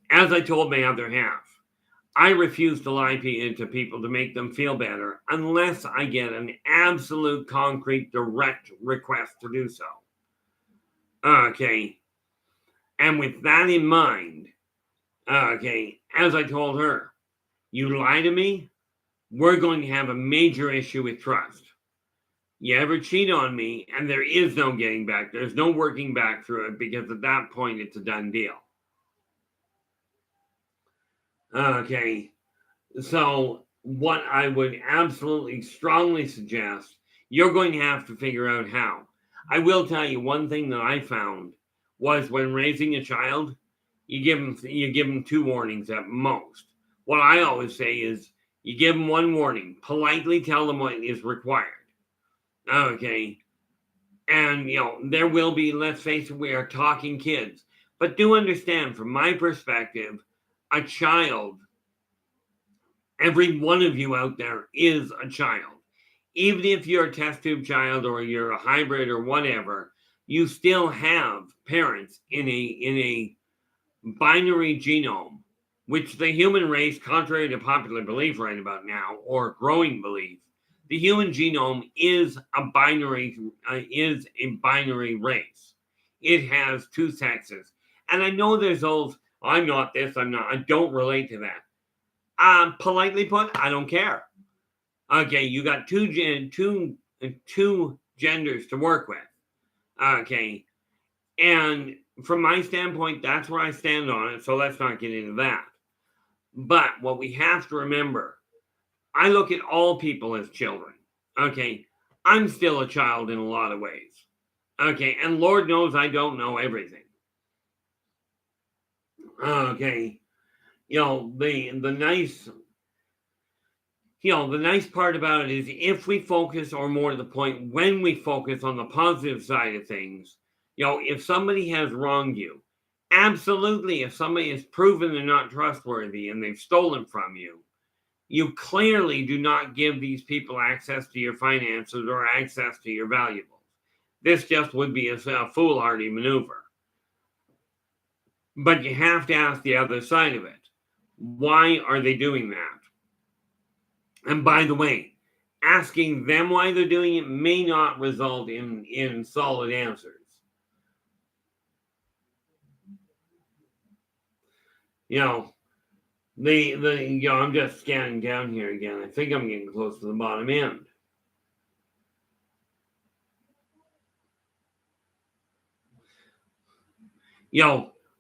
as I told my other half, I refuse to lie to people to make them feel better unless I get an absolute, concrete, direct request to do so. Okay. And with that in mind, okay, as I told her, you lie to me, we're going to have a major issue with trust. You ever cheat on me, and there is no getting back. There's no working back through it because at that point, it's a done deal. Okay. So, what I would absolutely strongly suggest, you're going to have to figure out how. I will tell you one thing that I found was when raising a child, you give them 2 warnings at most. What I always say is you give them 1 warning, politely tell them what is required. Okay. And there will be, let's face it, we are talking kids. But do understand, from my perspective, a child, every one of you out there is a child. Even if you're a test tube child or you're a hybrid or whatever, you still have parents in a binary genome, which the human race, contrary to popular belief right about now, or growing belief, the human genome is a binary race. It has 2 sexes. And I know there's those, I'm not this, I'm not, I don't relate to that. Politely put, I don't care. Okay, you got two genders to work with. Okay, and from my standpoint, that's where I stand on it. So let's not get into that. But what we have to remember, I look at all people as children. Okay, I'm still a child in a lot of ways. Okay, and Lord knows I don't know everything. Okay, the nice part about it is if we focus, or more to the point, when we focus on the positive side of things, if somebody has wronged you, absolutely, if somebody is proven they're not trustworthy and they've stolen from you, you clearly do not give these people access to your finances or access to your valuables. This just would be a foolhardy maneuver. But you have to ask the other side of it. Why are they doing that? And by the way, asking them why they're doing it may not result in solid answers. I'm just scanning down here again. I think I'm getting close to the bottom end.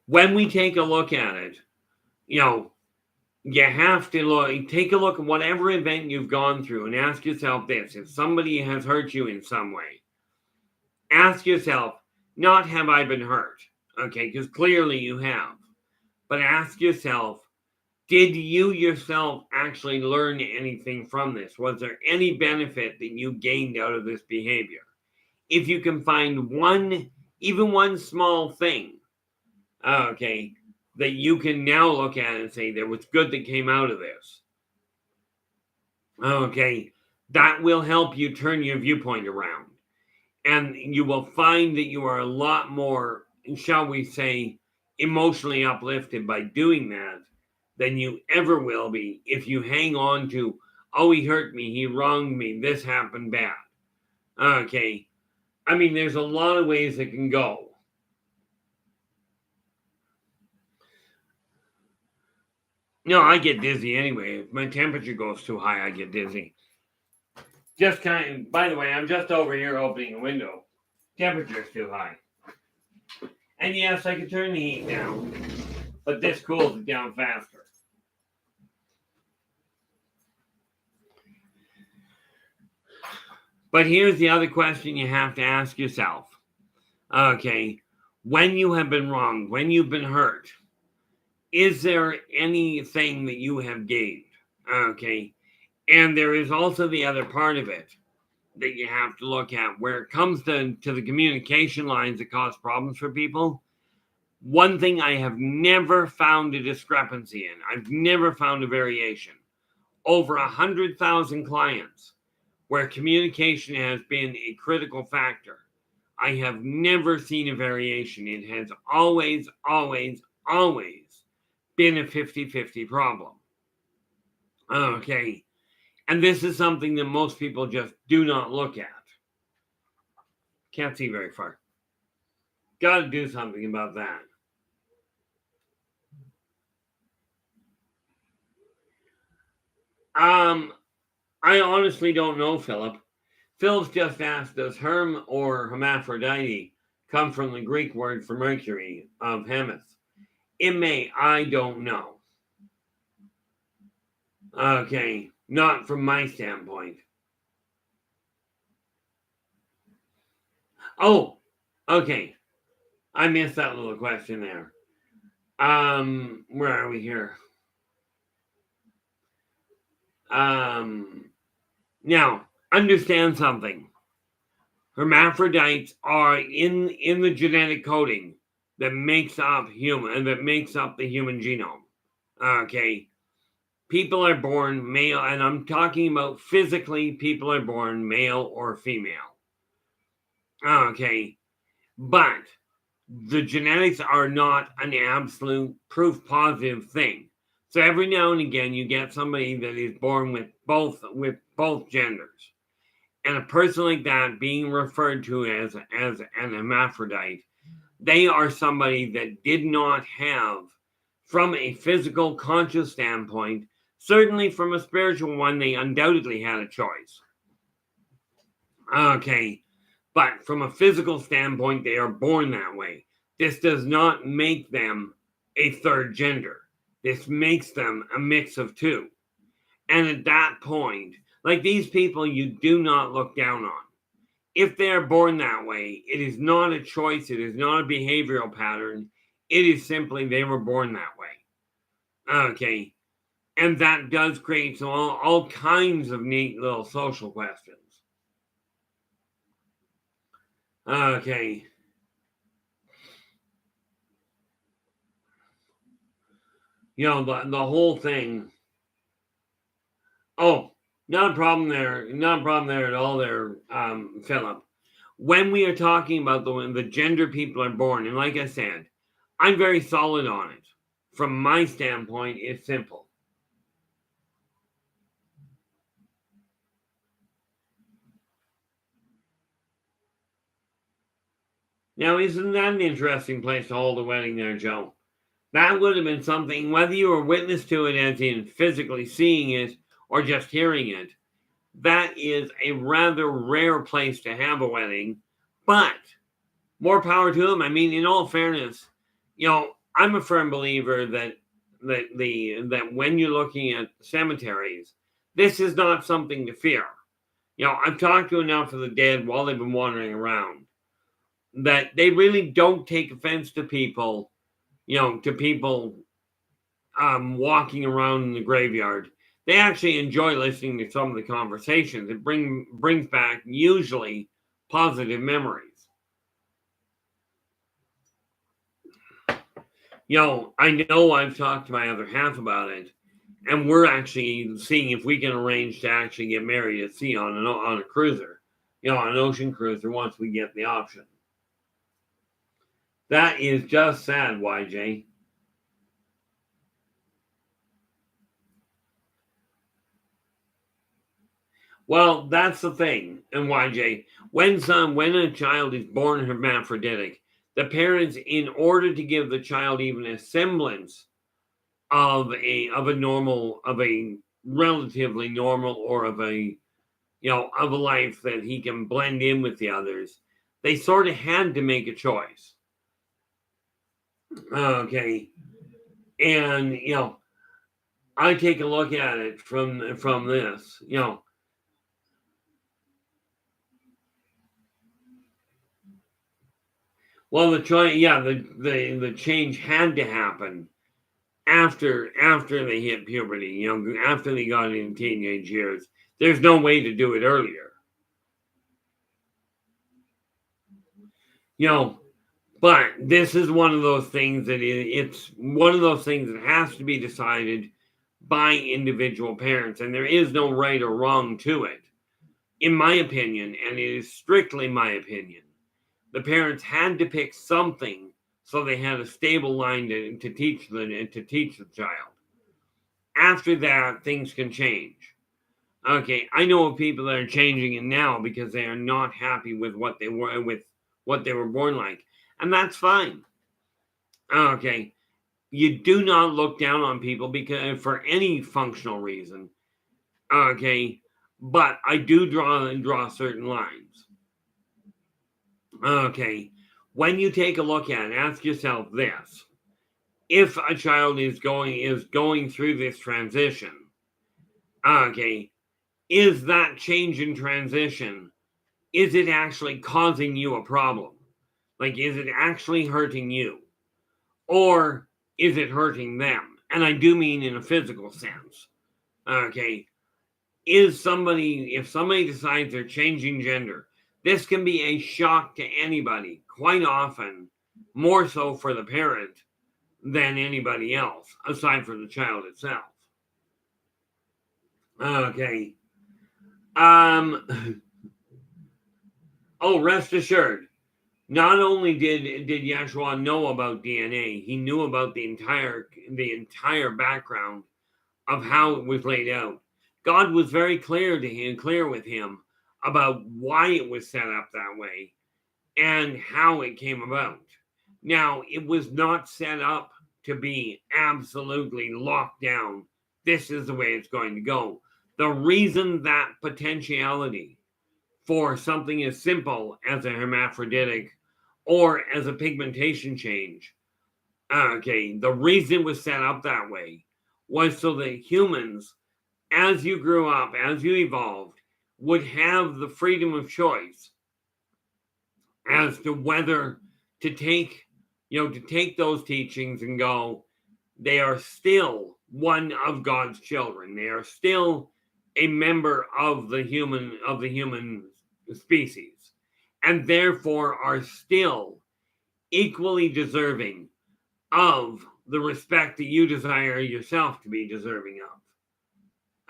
when we take a look at it, you know, you have to take a look at whatever event you've gone through and ask yourself this. If somebody has hurt you in some way, ask yourself, not have I been hurt, okay, because clearly you have, but ask yourself, did you yourself actually learn anything from this? Was there any benefit that you gained out of this behavior? If you can find even one small thing, okay, that you can now look at and say there was good that came out of this, okay, that will help you turn your viewpoint around. And you will find that you are a lot more, shall we say, emotionally uplifted by doing that than you ever will be if you hang on to, oh, he hurt me, he wronged me, this happened bad. Okay. I mean, there's a lot of ways it can go. No, I get dizzy anyway. If my temperature goes too high, I get dizzy. Just kind of, by the way, I'm just over here opening a window. Temperature's too high. And yes, I can turn the heat down, but this cools it down faster. But here's the other question you have to ask yourself. Okay, when you have been wronged, when you've been hurt, is there anything that you have gained? Okay, and there is also the other part of it that you have to look at where it comes to the communication lines that cause problems for people. One thing I have never found a discrepancy in, I've never found a variation. Over 100,000 clients where communication has been a critical factor, I have never seen a variation. It has always, always, always been a 50-50 problem. Okay. And this is something that most people just do not look at. Can't see very far. Got to do something about that. I honestly don't know, Philip. Phil's just asked, does herm or hermaphrodite come from the Greek word for Mercury of Hemeth? It may. I don't know. Okay. Not from my standpoint. Oh, okay. I missed that little question there. Where are we here? Now, understand something. Hermaphrodites are in the genetic coding that makes up the human genome. Okay. People are born male, and I'm talking about physically, people are born male or female. Okay. But the genetics are not an absolute proof positive thing. So every now and again, you get somebody that is born with both genders, and a person like that being referred to as an hermaphrodite, they are somebody that did not have, from a physical conscious standpoint, certainly from a spiritual one, they undoubtedly had a choice. Okay, but from a physical standpoint, they are born that way. This does not make them a third gender. This makes them a mix of two. And at that point, like these people, you do not look down on. If they're born that way, it is not a choice. It is not a behavioral pattern. It is simply they were born that way. Okay. And that does create all kinds of neat little social questions. Okay. You know, the whole thing. Oh, not a problem there. Not a problem there at all there, Philip. When we are talking about the gender people are born, and like I said, I'm very solid on it. From my standpoint, it's simple. Now, isn't that an interesting place to hold a wedding there, Joe? That would have been something, whether you were witness to it as in physically seeing it or just hearing it, that is a rather rare place to have a wedding, but more power to them. I mean, in all fairness, you know, I'm a firm believer that when you're looking at cemeteries, this is not something to fear. I've talked to enough of the dead while they've been wandering around that they really don't take offense to people, walking around in the graveyard. They actually enjoy listening to some of the conversations. It brings back usually positive memories. I know I've talked to my other half about it, and we're actually seeing if we can arrange to actually get married at sea on a cruiser, on an ocean cruiser once we get the option. That is just sad, YJ. Well, that's the thing, and YJ, when a child is born hermaphroditic, the parents, in order to give the child even a semblance of a relatively normal, or of a life that he can blend in with the others, they sort of had to make a choice. Okay, and I take a look at it from this, well, the change had to happen after they hit puberty, after they got in teenage years. There's no way to do it earlier. But this is one of those things that it's one of those things that has to be decided by individual parents, and there is no right or wrong to it. In my opinion, and it is strictly my opinion, the parents had to pick something so they had a stable line to teach the child. After that, things can change. Okay, I know of people that are changing it now because they are not happy with what they were born like, and that's fine. Okay, you do not look down on people because for any functional reason. Okay, but I do draw certain lines. Okay, when you take a look at it, ask yourself this: if a child is going through this transition, okay, is that change in transition, is it actually causing you a problem? Like, is it actually hurting you? Or is it hurting them? And I do mean in a physical sense. Okay. If somebody decides they're changing gender, this can be a shock to anybody, quite often, more so for the parent than anybody else, aside from the child itself. Okay. Oh, rest assured, not only did Yeshua know about DNA, he knew about the entire background of how it was laid out. God was very clear with him about why it was set up that way and how it came about. Now, it was not set up to be absolutely locked down. This is the way it's going to go. The reason that potentiality for something as simple as a hermaphroditic or as a pigmentation change, okay, the reason it was set up that way was so that humans, as you grew up, as you evolved, would have the freedom of choice as to whether to take those teachings and go, they are still one of God's children. They are still a member of the human species, and therefore are still equally deserving of the respect that you desire yourself to be deserving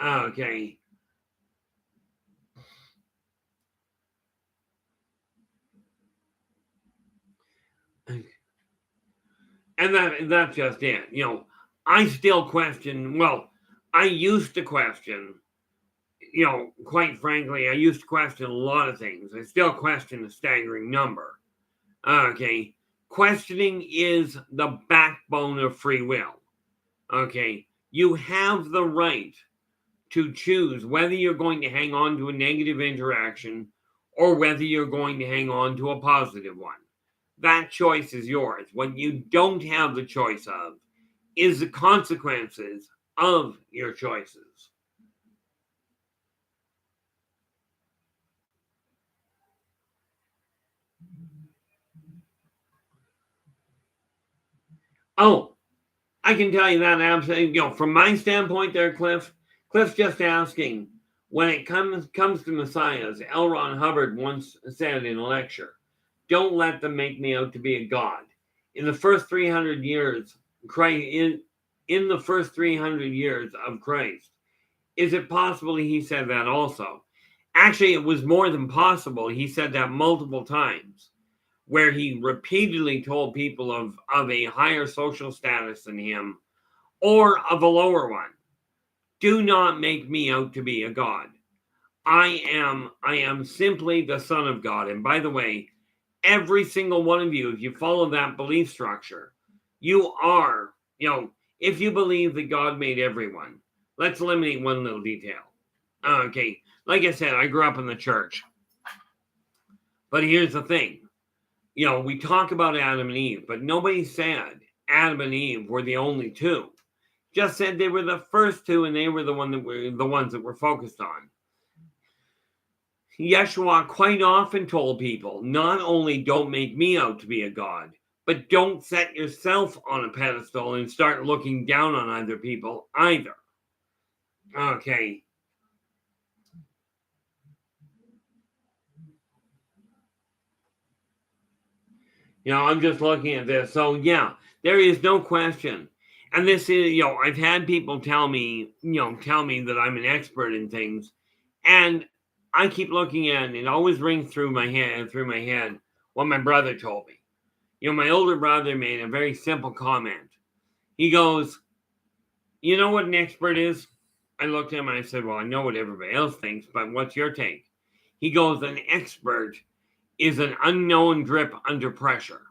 of. Okay. And that's just it. I still question, well, I used to question, quite frankly, I used to question a lot of things. I still question a staggering number. Okay. Questioning is the backbone of free will. Okay. You have the right to choose whether you're going to hang on to a negative interaction or whether you're going to hang on to a positive one. that choice is yours. What you don't have the choice of is the consequences of your choices. Oh, I can tell you that absolutely. From my standpoint, there, Cliff's just asking. When it comes to messiahs, L. Ron Hubbard once said in a lecture, "Don't let them make me out to be a god." In the first 300 years, in the first 300 years of Christ, is it possible he said that also? Actually, it was more than possible. He said that multiple times, where he repeatedly told people of a higher social status than him or of a lower one, "Do not make me out to be a god. I am simply the son of God." And by the way, every single one of you, if you follow that belief structure, you are, if you believe that God made everyone, let's eliminate one little detail. Okay, like I said, I grew up in the church. But here's the thing. We talk about Adam and Eve, but nobody said Adam and Eve were the only two. Just said they were the first two, and they were the ones that were focused on. Yeshua quite often told people, not only don't make me out to be a god, but don't set yourself on a pedestal and start looking down on other people either. Okay. I'm just looking at this. So yeah, there is no question. And this is, I've had people tell me that I'm an expert in things, and I keep looking at it. It always rings through my head what my brother told me. My older brother made a very simple comment. He goes, "You know what an expert is?" I looked at him and I said, "Well, I know what everybody else thinks, but what's your take?" He goes, "An expert is an unknown drip under pressure."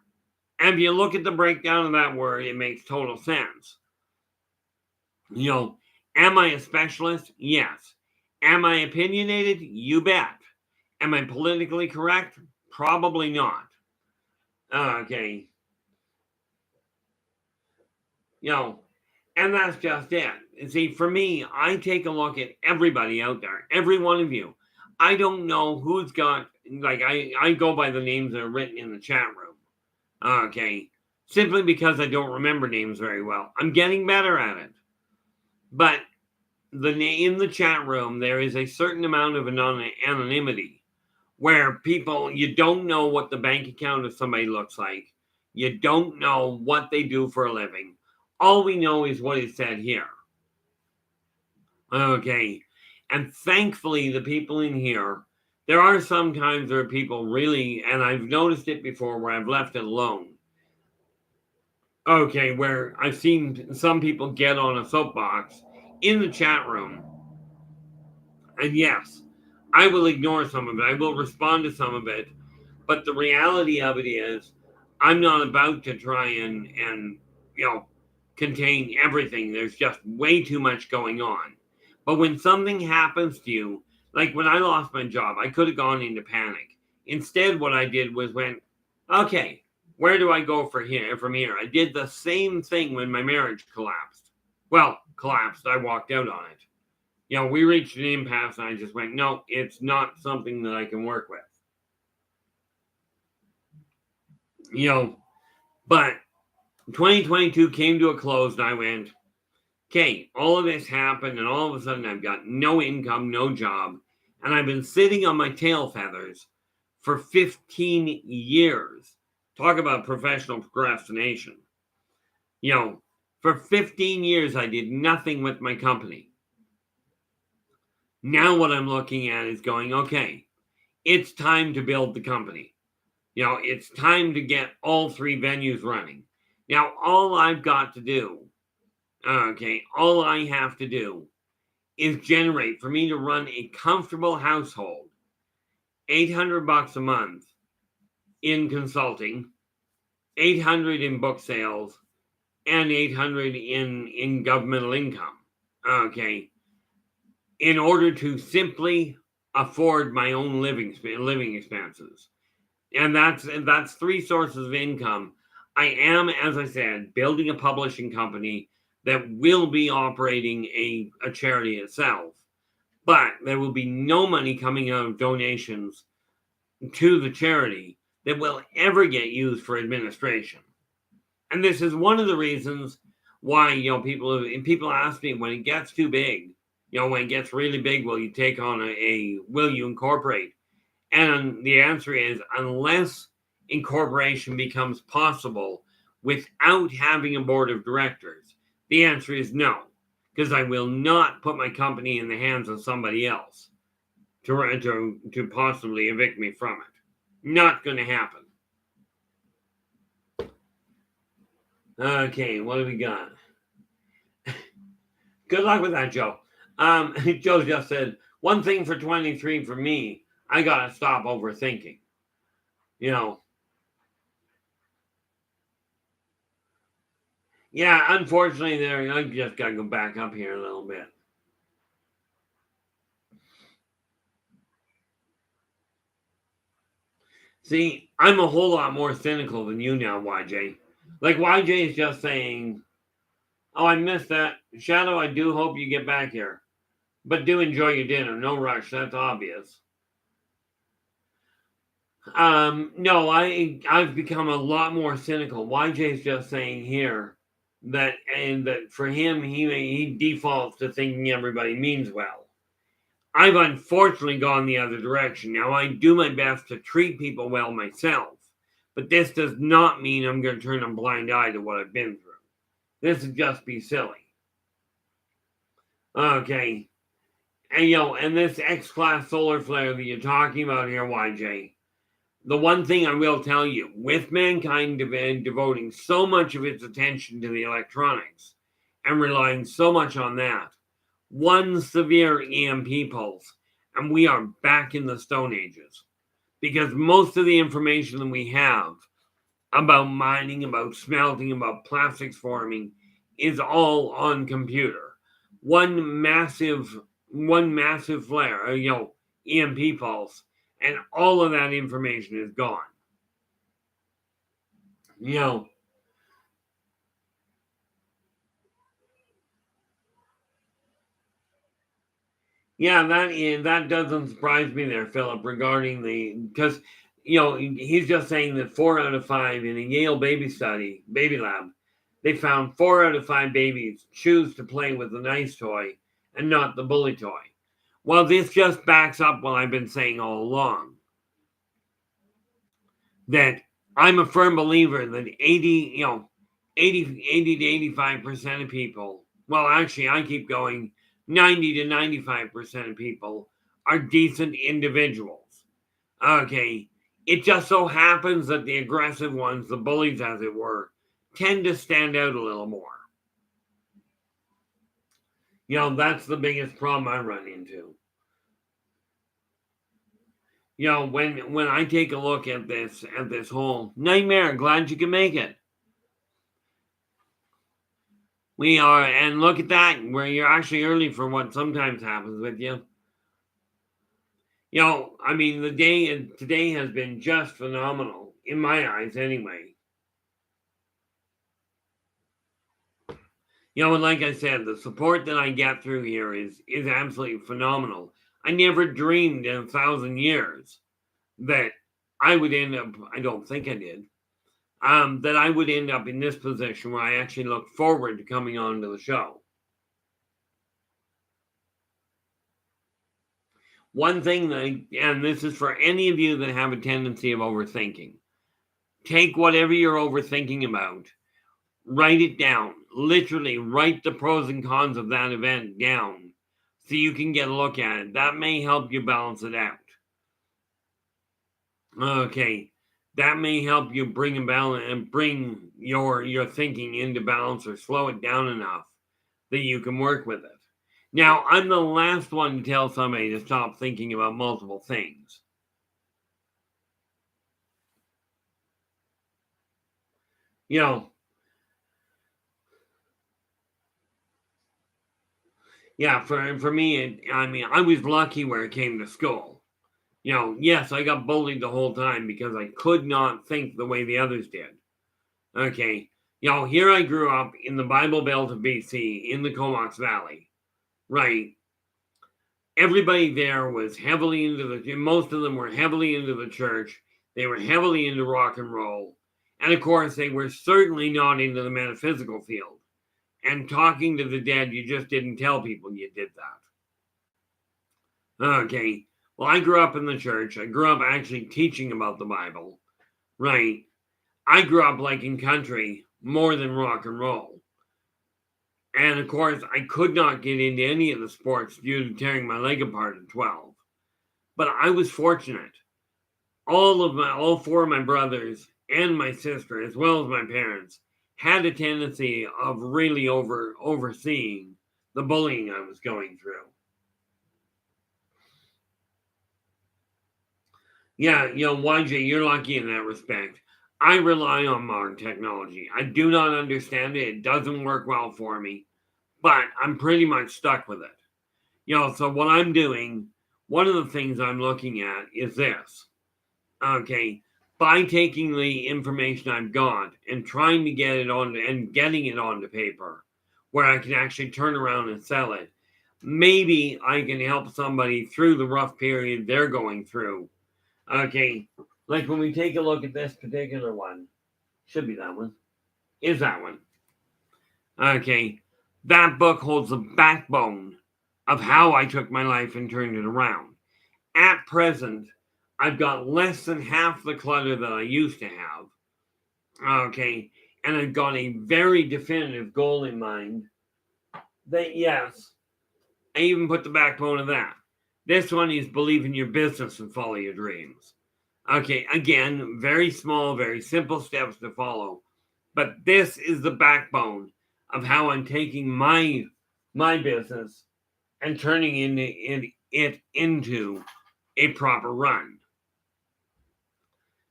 And if you look at the breakdown of that word, it makes total sense. Am I a specialist? Yes. Am I opinionated? You bet. Am I politically correct? Probably not. Okay. And that's just it. And see, for me, I take a look at everybody out there, every one of you. I don't know who's got, I go by the names that are written in the chat room. Okay. Simply because I don't remember names very well. I'm getting better at it. But in the chat room, there is a certain amount of anonymity where people, you don't know what the bank account of somebody looks like. You don't know what they do for a living. All we know is what is said here. Okay. And thankfully, the people in here, there are sometimes there are people really, and I've noticed it before where I've left it alone. Okay, where I've seen some people get on a soapbox in the chat room. And yes, I will ignore some of it. I will respond to some of it. But the reality of it is, I'm not about to try and contain everything. There's just way too much going on. But when something happens to you, like when I lost my job, I could have gone into panic. Instead, what I did was went, okay, where do I go from here? I did the same thing when my marriage collapsed. Well, collapsed. I walked out on it. We reached an impasse, and I just went, no, it's not something that I can work with. But 2022 came to a close, and I went, okay, all of this happened, and all of a sudden I've got no income, no job, and I've been sitting on my tail feathers for 15 years. Talk about professional procrastination. For 15 years, I did nothing with my company. Now what I'm looking at is going, okay, it's time to build the company. It's time to get all 3 venues running. Now, all I've got to do, all I have to do is generate, for me to run a comfortable household, $800 a month in consulting, 800 in book sales, and 800 in governmental income. Okay. In order to simply afford my own living expenses. And that's three sources of income. I am, as I said, building a publishing company that will be operating a charity itself, but there will be no money coming out of donations to the charity that will ever get used for administration. And this is one of the reasons why, people ask me, when it gets too big, when it gets really big, will you take on will you incorporate? And the answer is, unless incorporation becomes possible without having a board of directors, the answer is no, because I will not put my company in the hands of somebody else to possibly evict me from it. Not going to happen. Okay, what do we got? Good luck with that, Joe. Joe just said, one thing for 23 for me, I got to stop overthinking. Yeah, unfortunately, I just got to go back up here a little bit. See, I'm a whole lot more cynical than you now, YJ. Like, YJ is just saying, oh, I missed that. Shadow, I do hope you get back here. But do enjoy your dinner. No rush. That's obvious. No, I've become a lot more cynical. YJ's just saying here that for him, he defaults to thinking everybody means well. I've unfortunately gone the other direction. Now, I do my best to treat people well myself, but this does not mean I'm going to turn a blind eye to what I've been through. This would just be silly. Okay. And this X-class solar flare that you're talking about here, YJ, the one thing I will tell you, with mankind devoting so much of its attention to the electronics and relying so much on that, one severe EMP pulse, and we are back in the Stone Ages. Because most of the information that we have about mining, about smelting, about plastics forming is all on computer. One massive flare, EMP pulse, and all of that information is gone. Yeah, that doesn't surprise me there, Philip, regarding because he's just saying that 4 out of 5 in a Yale baby lab, they found 4 out of 5 babies choose to play with the nice toy and not the bully toy. Well, this just backs up what I've been saying all along. That I'm a firm believer that 80 to 85% of people, well, actually, I keep going, 90 to 95% of people are decent individuals. Okay. It just so happens that the aggressive ones, the bullies, as it were, tend to stand out a little more. That's the biggest problem I run into. When I take a look at this whole nightmare, glad you can make it. We are, and look at that, where you're actually early for what sometimes happens with you. I mean, the day today has been just phenomenal, in my eyes anyway. And like I said, the support that I get through here is absolutely phenomenal. I never dreamed in 1,000 years that I would end up, I don't think I did, that I would end up in this position where I actually look forward to coming on to the show. One thing and this is for any of you that have a tendency of overthinking, take whatever you're overthinking about, write it down, literally write the pros and cons of that event down so you can get a look at it. That may help you balance it out. Okay, that may help you bring your thinking into balance or slow it down enough that you can work with it. Now, I'm the last one to tell somebody to stop thinking about multiple things. Yeah, for me, I was lucky where it came to school. Yes, I got bullied the whole time because I could not think the way the others did. Okay. Here I grew up in the Bible Belt of BC in the Comox Valley, right? Everybody there was heavily most of them were heavily into the church. They were heavily into rock and roll. And of course, they were certainly not into the metaphysical field. And talking to the dead, you just didn't tell people you did that. Okay. Well, I grew up in the church. I grew up actually teaching about the Bible, right? I grew up liking country more than rock and roll. And of course, I could not get into any of the sports due to tearing my leg apart at 12. But I was fortunate. All four of my brothers and my sister, as well as my parents, had a tendency of really overseeing the bullying I was going through. Yeah, YJ, you're lucky in that respect. I rely on modern technology. I do not understand it. It doesn't work well for me, but I'm pretty much stuck with it. So what I'm doing, one of the things I'm looking at is this. Okay, by taking the information I've got and trying to get it on and getting it onto paper where I can actually turn around and sell it, maybe I can help somebody through the rough period they're going through. Okay, like when we take a look at this particular one, should be that one, is that one. Okay, that book holds the backbone of how I took my life and turned it around. At present, I've got less than half the clutter that I used to have. Okay, and I've got a very definitive goal in mind that, yes, I even put the backbone of that. This one is believe in your business and follow your dreams. Okay, again, very small, very simple steps to follow. But this is the backbone of how I'm taking my business and turning it into a proper run.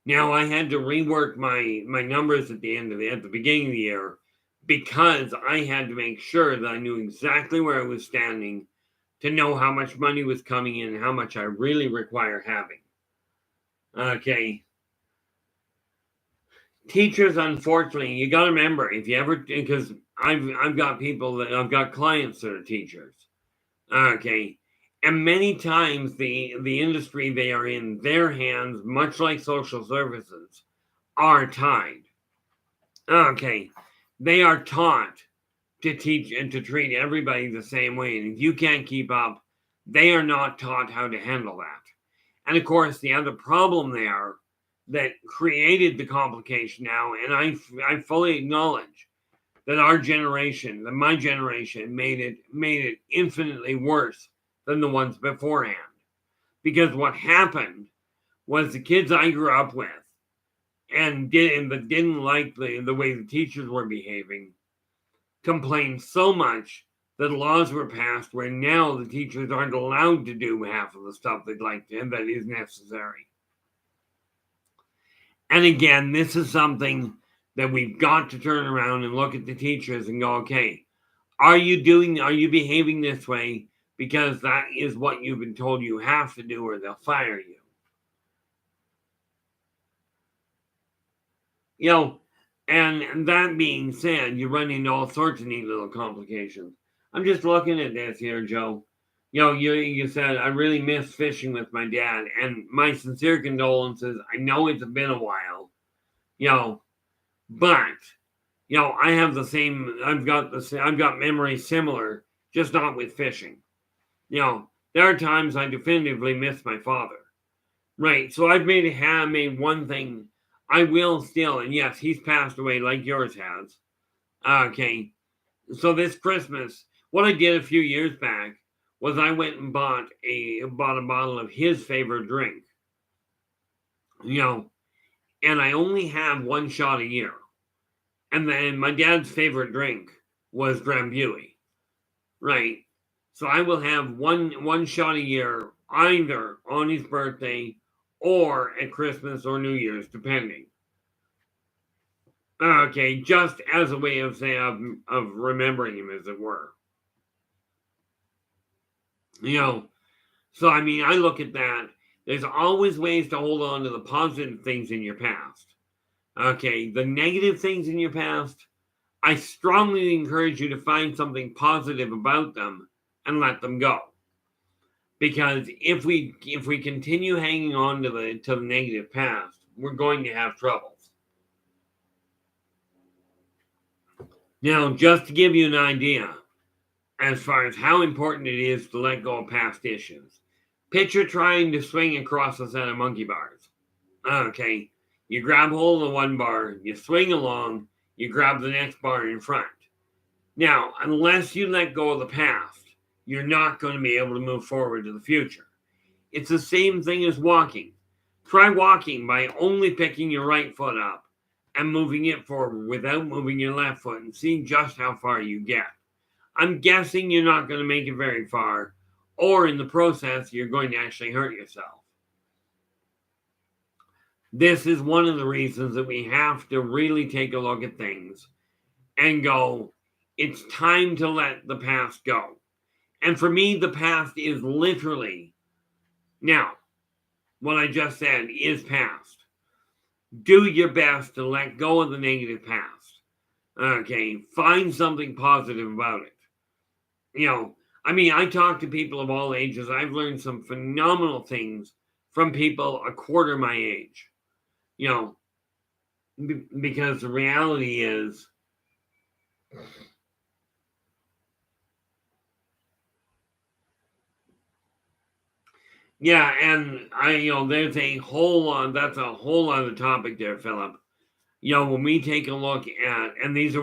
Now I had to rework my numbers at the beginning of the year because I had to make sure that I knew exactly where I was standing to know how much money was coming in and how much I really require having. Okay. Teachers, unfortunately, you got to remember if you ever, because I've got clients that are teachers. Okay. And many times the industry they are in, their hands, much like social services, are tied. Okay. They are taught to teach and to treat everybody the same way. And if you can't keep up, they are not taught how to handle that. And of course, the other problem there that created the complication now, and I fully acknowledge that my generation made it infinitely worse than the ones beforehand. Because what happened was the kids I grew up with but didn't like the way the teachers were behaving, complained so much that laws were passed where now the teachers aren't allowed to do half of the stuff they'd like to and that is necessary. And again, this is something that we've got to turn around and look at the teachers and go, okay, are you behaving this way because that is what you've been told you have to do or they'll fire you? And that being said, you run into all sorts of neat little complications. I'm just looking at this here, Joe. You said, I really miss fishing with my dad, and my sincere condolences. I know it's been a while, but, I have I've got memories similar, just not with fishing. There are times I definitively miss my father. Right. So I've made one thing. I will still, and yes, he's passed away like yours has. Okay. So this Christmas, what I did a few years back was I went and bought a bottle of his favorite drink. And I only have one shot a year. And then my dad's favorite drink was Drambuie. Right. So I will have one shot a year, either on his birthday or at Christmas or New Year's, depending. Okay, just as a way of saying of remembering him, as it were. So I mean, I look at that. There's always ways to hold on to the positive things in your past. Okay, the negative things in your past, I strongly encourage you to find something positive about them and let them go. Because if we continue hanging on to the negative past, we're going to have troubles. Now, just to give you an idea as far as how important it is to let go of past issues, picture trying to swing across a set of monkey bars. Okay, you grab hold of one bar, you swing along, you grab the next bar in front. Now, unless you let go of the past, you're not going to be able to move forward to the future. It's the same thing as walking. Try walking by only picking your right foot up and moving it forward without moving your left foot and seeing just how far you get. I'm guessing you're not going to make it very far, or in the process, you're going to actually hurt yourself. This is one of the reasons that we have to really take a look at things and go, it's time to let the past go. And for me, the past is literally, now, what I just said is past. Do your best to let go of the negative past. Okay, find something positive about it. I talk to people of all ages. I've learned some phenomenal things from people a quarter my age. Because the reality is, and there's a whole lot, that's a whole other topic there, Philip. When we take a look at, and this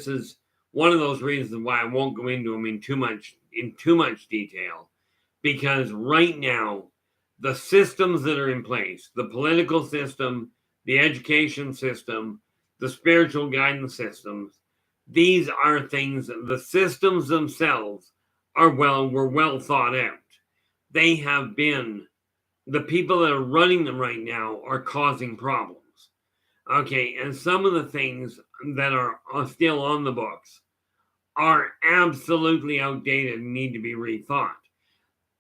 is one of those reasons why I won't go into them in too much detail, because right now, the systems that are in place, the political system, the education system, the spiritual guidance systems, these are things, the systems themselves were well thought out. They have been, the people that are running them right now are causing problems. Okay, and some of the things that are still on the books are absolutely outdated and need to be rethought.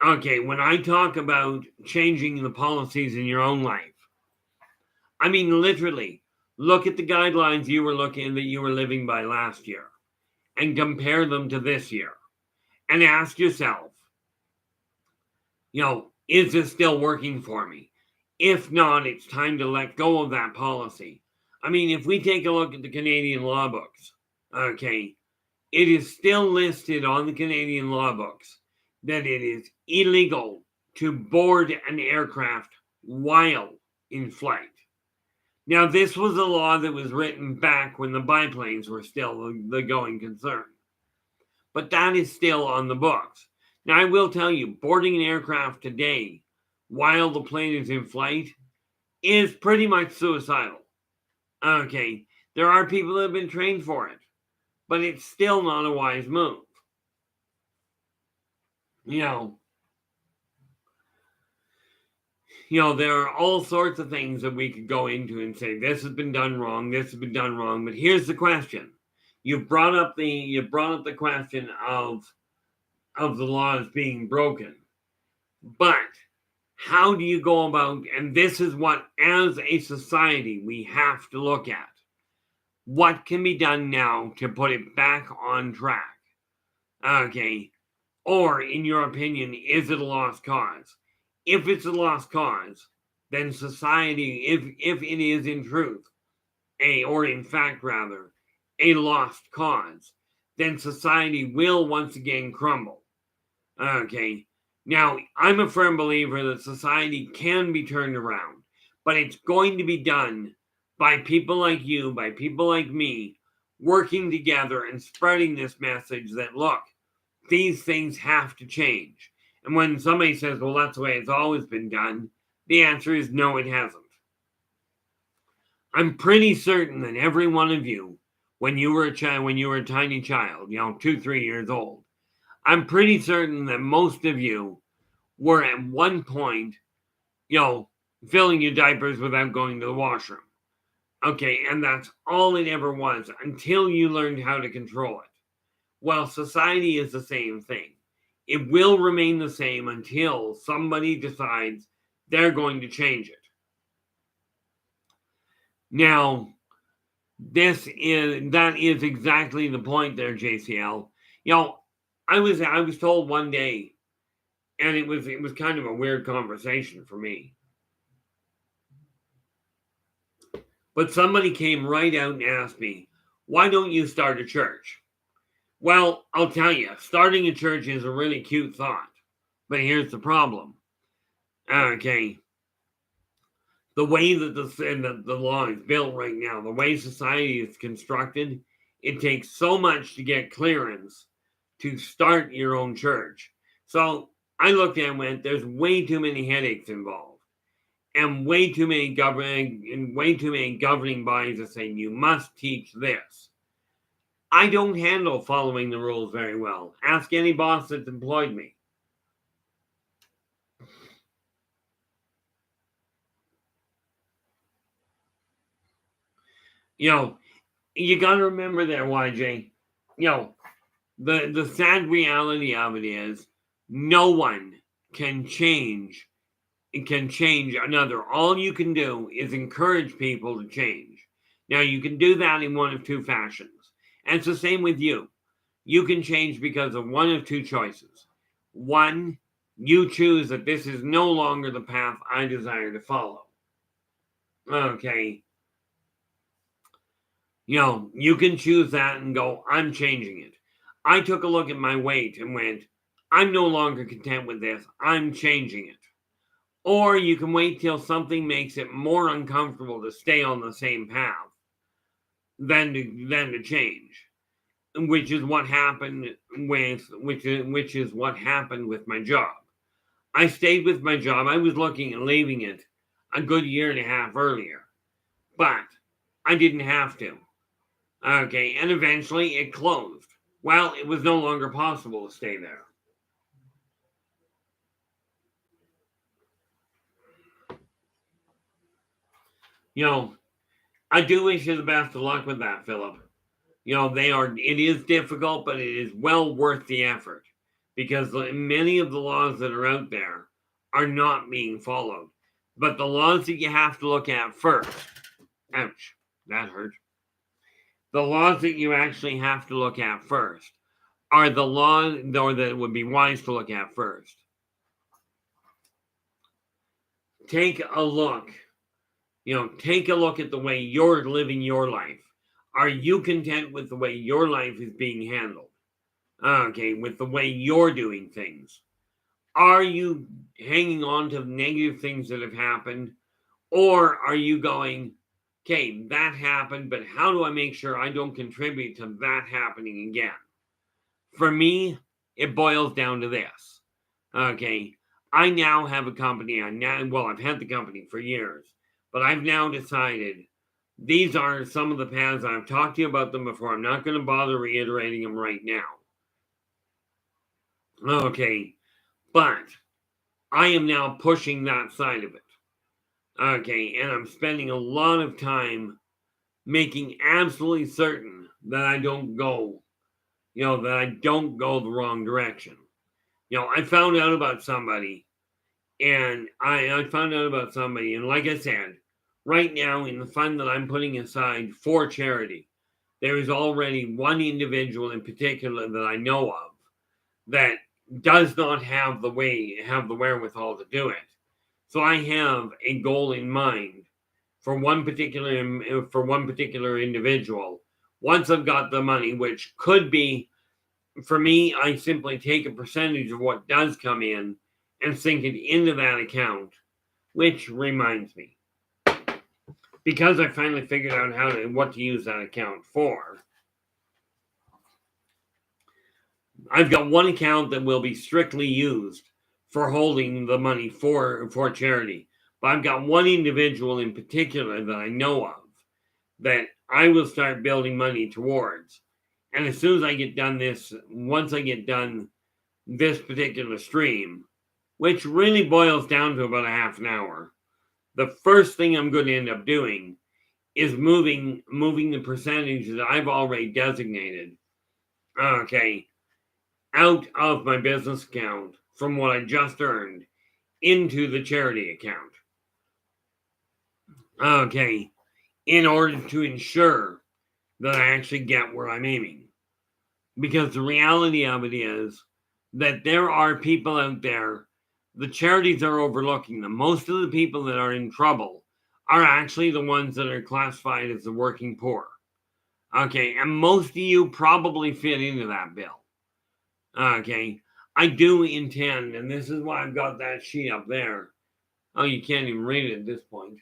Okay, when I talk about changing the policies in your own life, I mean literally, look at the guidelines you were living by last year and compare them to this year and ask yourself, is this still working for me? If not, it's time to let go of that policy. I mean, if we take a look at the Canadian law books, okay, it is still listed on the Canadian law books that it is illegal to board an aircraft while in flight. Now, this was a law that was written back when the biplanes were still the going concern. But that is still on the books. Now, I will tell you, boarding an aircraft today while the plane is in flight is pretty much suicidal. Okay, there are people that have been trained for it, but it's still not a wise move. There are all sorts of things that we could go into and say, this has been done wrong, but here's the question. You brought up the question of the laws being broken. But how do you go about, and this is what, as a society, we have to look at. What can be done now to put it back on track? Okay. Or, in your opinion, is it a lost cause? If it's a lost cause, then society, if it is in truth, a lost cause, then society will once again crumble. Okay. Now, I'm a firm believer that society can be turned around, but it's going to be done by people like you, by people like me, working together and spreading this message that, look, these things have to change. And when somebody says, well, that's the way it's always been done, the answer is no, it hasn't. I'm pretty certain that every one of you, when you were a tiny child, 2-3 years old, I'm pretty certain that most of you were at one point, filling your diapers without going to the washroom. Okay, and that's all it ever was until you learned how to control it. Well, society is the same thing. It will remain the same until somebody decides they're going to change it. Now, that is exactly the point there, JCL. I was told one day, and it was kind of a weird conversation for me. But somebody came right out and asked me, why don't you start a church? Well, I'll tell you, starting a church is a really cute thought. But here's the problem. Okay. The way that the law is built right now, the way society is constructed, it takes so much to get clearance to start your own church. So I looked at it and went, there's way too many headaches involved. And way too many governing bodies are saying you must teach this. I don't handle following the rules very well. Ask any boss that's employed me. You got to remember there, YJ. The sad reality of it is no one can change. It can change another. All you can do is encourage people to change. Now, you can do that in one of two fashions. And it's the same with you. You can change because of one of two choices. One, you choose that this is no longer the path I desire to follow. Okay. You can choose that and go, I'm changing it. I took a look at my weight and went, I'm no longer content with this. I'm changing it. Or you can wait till something makes it more uncomfortable to stay on the same path than to change, which is what happened with my job. I stayed with my job. I was looking at leaving it a good year and a half earlier, but I didn't have to. Okay, and eventually it closed. Well, it was no longer possible to stay there. I do wish you the best of luck with that, Philip. It is difficult, but it is well worth the effort because many of the laws that are out there are not being followed. But the laws that you have to look at first, ouch, that hurt. The laws that you actually have to look at first are the laws, or that it would be wise to look at first. Take a look. Take a look at the way you're living your life. Are you content with the way your life is being handled? Okay, with the way you're doing things. Are you hanging on to negative things that have happened? Or are you going, okay, that happened, but how do I make sure I don't contribute to that happening again? For me, it boils down to this. Okay, I now have a company. I've had the company for years, but I've now decided these are some of the paths. I've talked to you about them before. I'm not going to bother reiterating them right now. Okay, but I am now pushing that side of it. Okay, and I'm spending a lot of time making absolutely certain that I don't go, the wrong direction. I found out about somebody, and and like I said, right now in the fund that I'm putting aside for charity, there is already one individual in particular that I know of that does not have the wherewithal to do it. So I have a goal in mind for one particular individual. Once I've got the money, which could be, for me, I simply take a percentage of what does come in and sink it into that account, which reminds me, because I finally figured out what to use that account for, I've got one account that will be strictly used for holding the money for charity. But I've got one individual in particular that I know of that I will start building money towards. And as soon as I get done once I get done this particular stream, which really boils down to about a half an hour, the first thing I'm going to end up doing is moving the percentage that I've already designated, okay, out of my business account from what I just earned into the charity account. Okay, in order to ensure that I actually get where I'm aiming. Because the reality of it is that there are people out there, the charities are overlooking them. Most of the people that are in trouble are actually the ones that are classified as the working poor. Okay, and most of you probably fit into that bill. Okay, I do intend, and this is why I've got that sheet up there. Oh, you can't even read it at this point.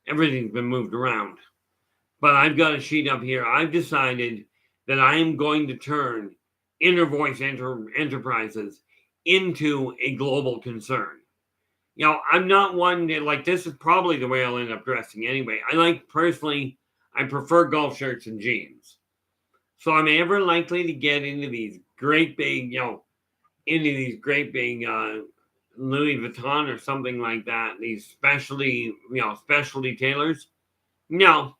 Everything's been moved around. But I've got a sheet up here. I've decided that I am going to turn Inner Voice Enterprises into a global concern. You know, I'm not one to, like, this is probably the way I'll end up dressing anyway. I prefer golf shirts and jeans. So I'm ever likely to get into these great big, Louis Vuitton or something like that, these specialty tailors. No,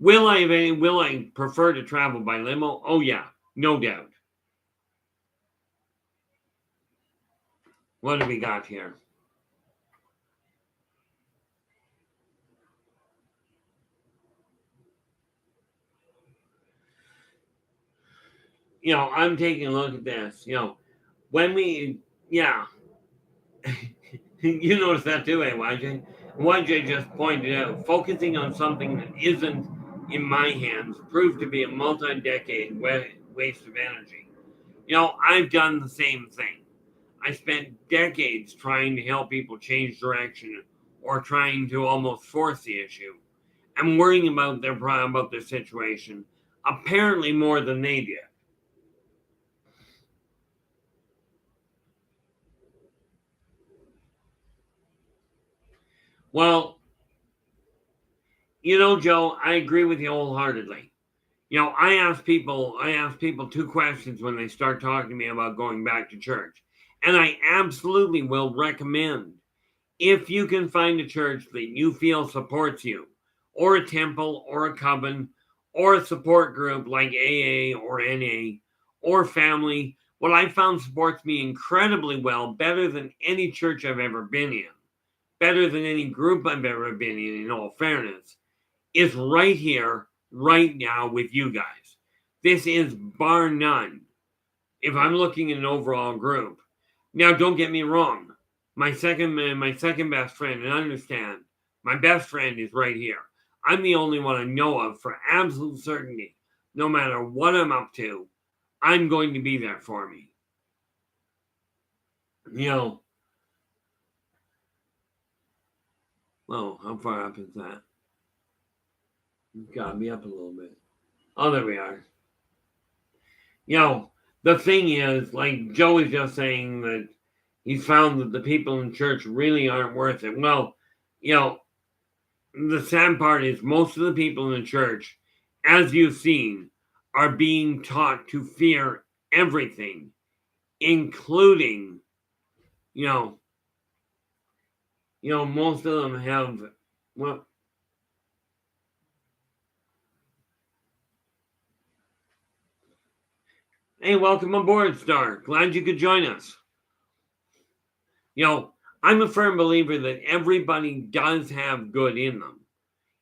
will I prefer to travel by limo? Oh yeah, no doubt. What do we got here? I'm taking a look at this. When we, yeah, you notice that too, eh, YJ? YJ just pointed out, focusing on something that isn't in my hands proved to be a multi-decade waste of energy. I've done the same thing. I spent decades trying to help people change direction or trying to almost force the issue. I'm worrying about their situation, apparently more than they did. Well, Joe, I agree with you wholeheartedly. I ask people two questions when they start talking to me about going back to church. And I absolutely will recommend, if you can find a church that you feel supports you, or a temple, or a coven, or a support group like AA or NA, or family, what I found supports me incredibly well, better than any church I've ever been in, better than any group I've ever been in all fairness, is right here, right now with you guys. This is bar none. If I'm looking at an overall group, now don't get me wrong. My second best friend, and understand, my best friend is right here. I'm the only one I know of for absolute certainty. No matter what I'm up to, I'm going to be there for me. You know, well, how far up is that? You've got me up a little bit. Oh, there we are. You know, the thing is, like Joe was just saying that he's found that the people in church really aren't worth it. Well, you know, the sad part is most of the people in the church, as you've seen, are being taught to fear everything, including, you know, most of them have, well, hey, welcome aboard, Star. Glad you could join us. You know, I'm a firm believer that everybody does have good in them.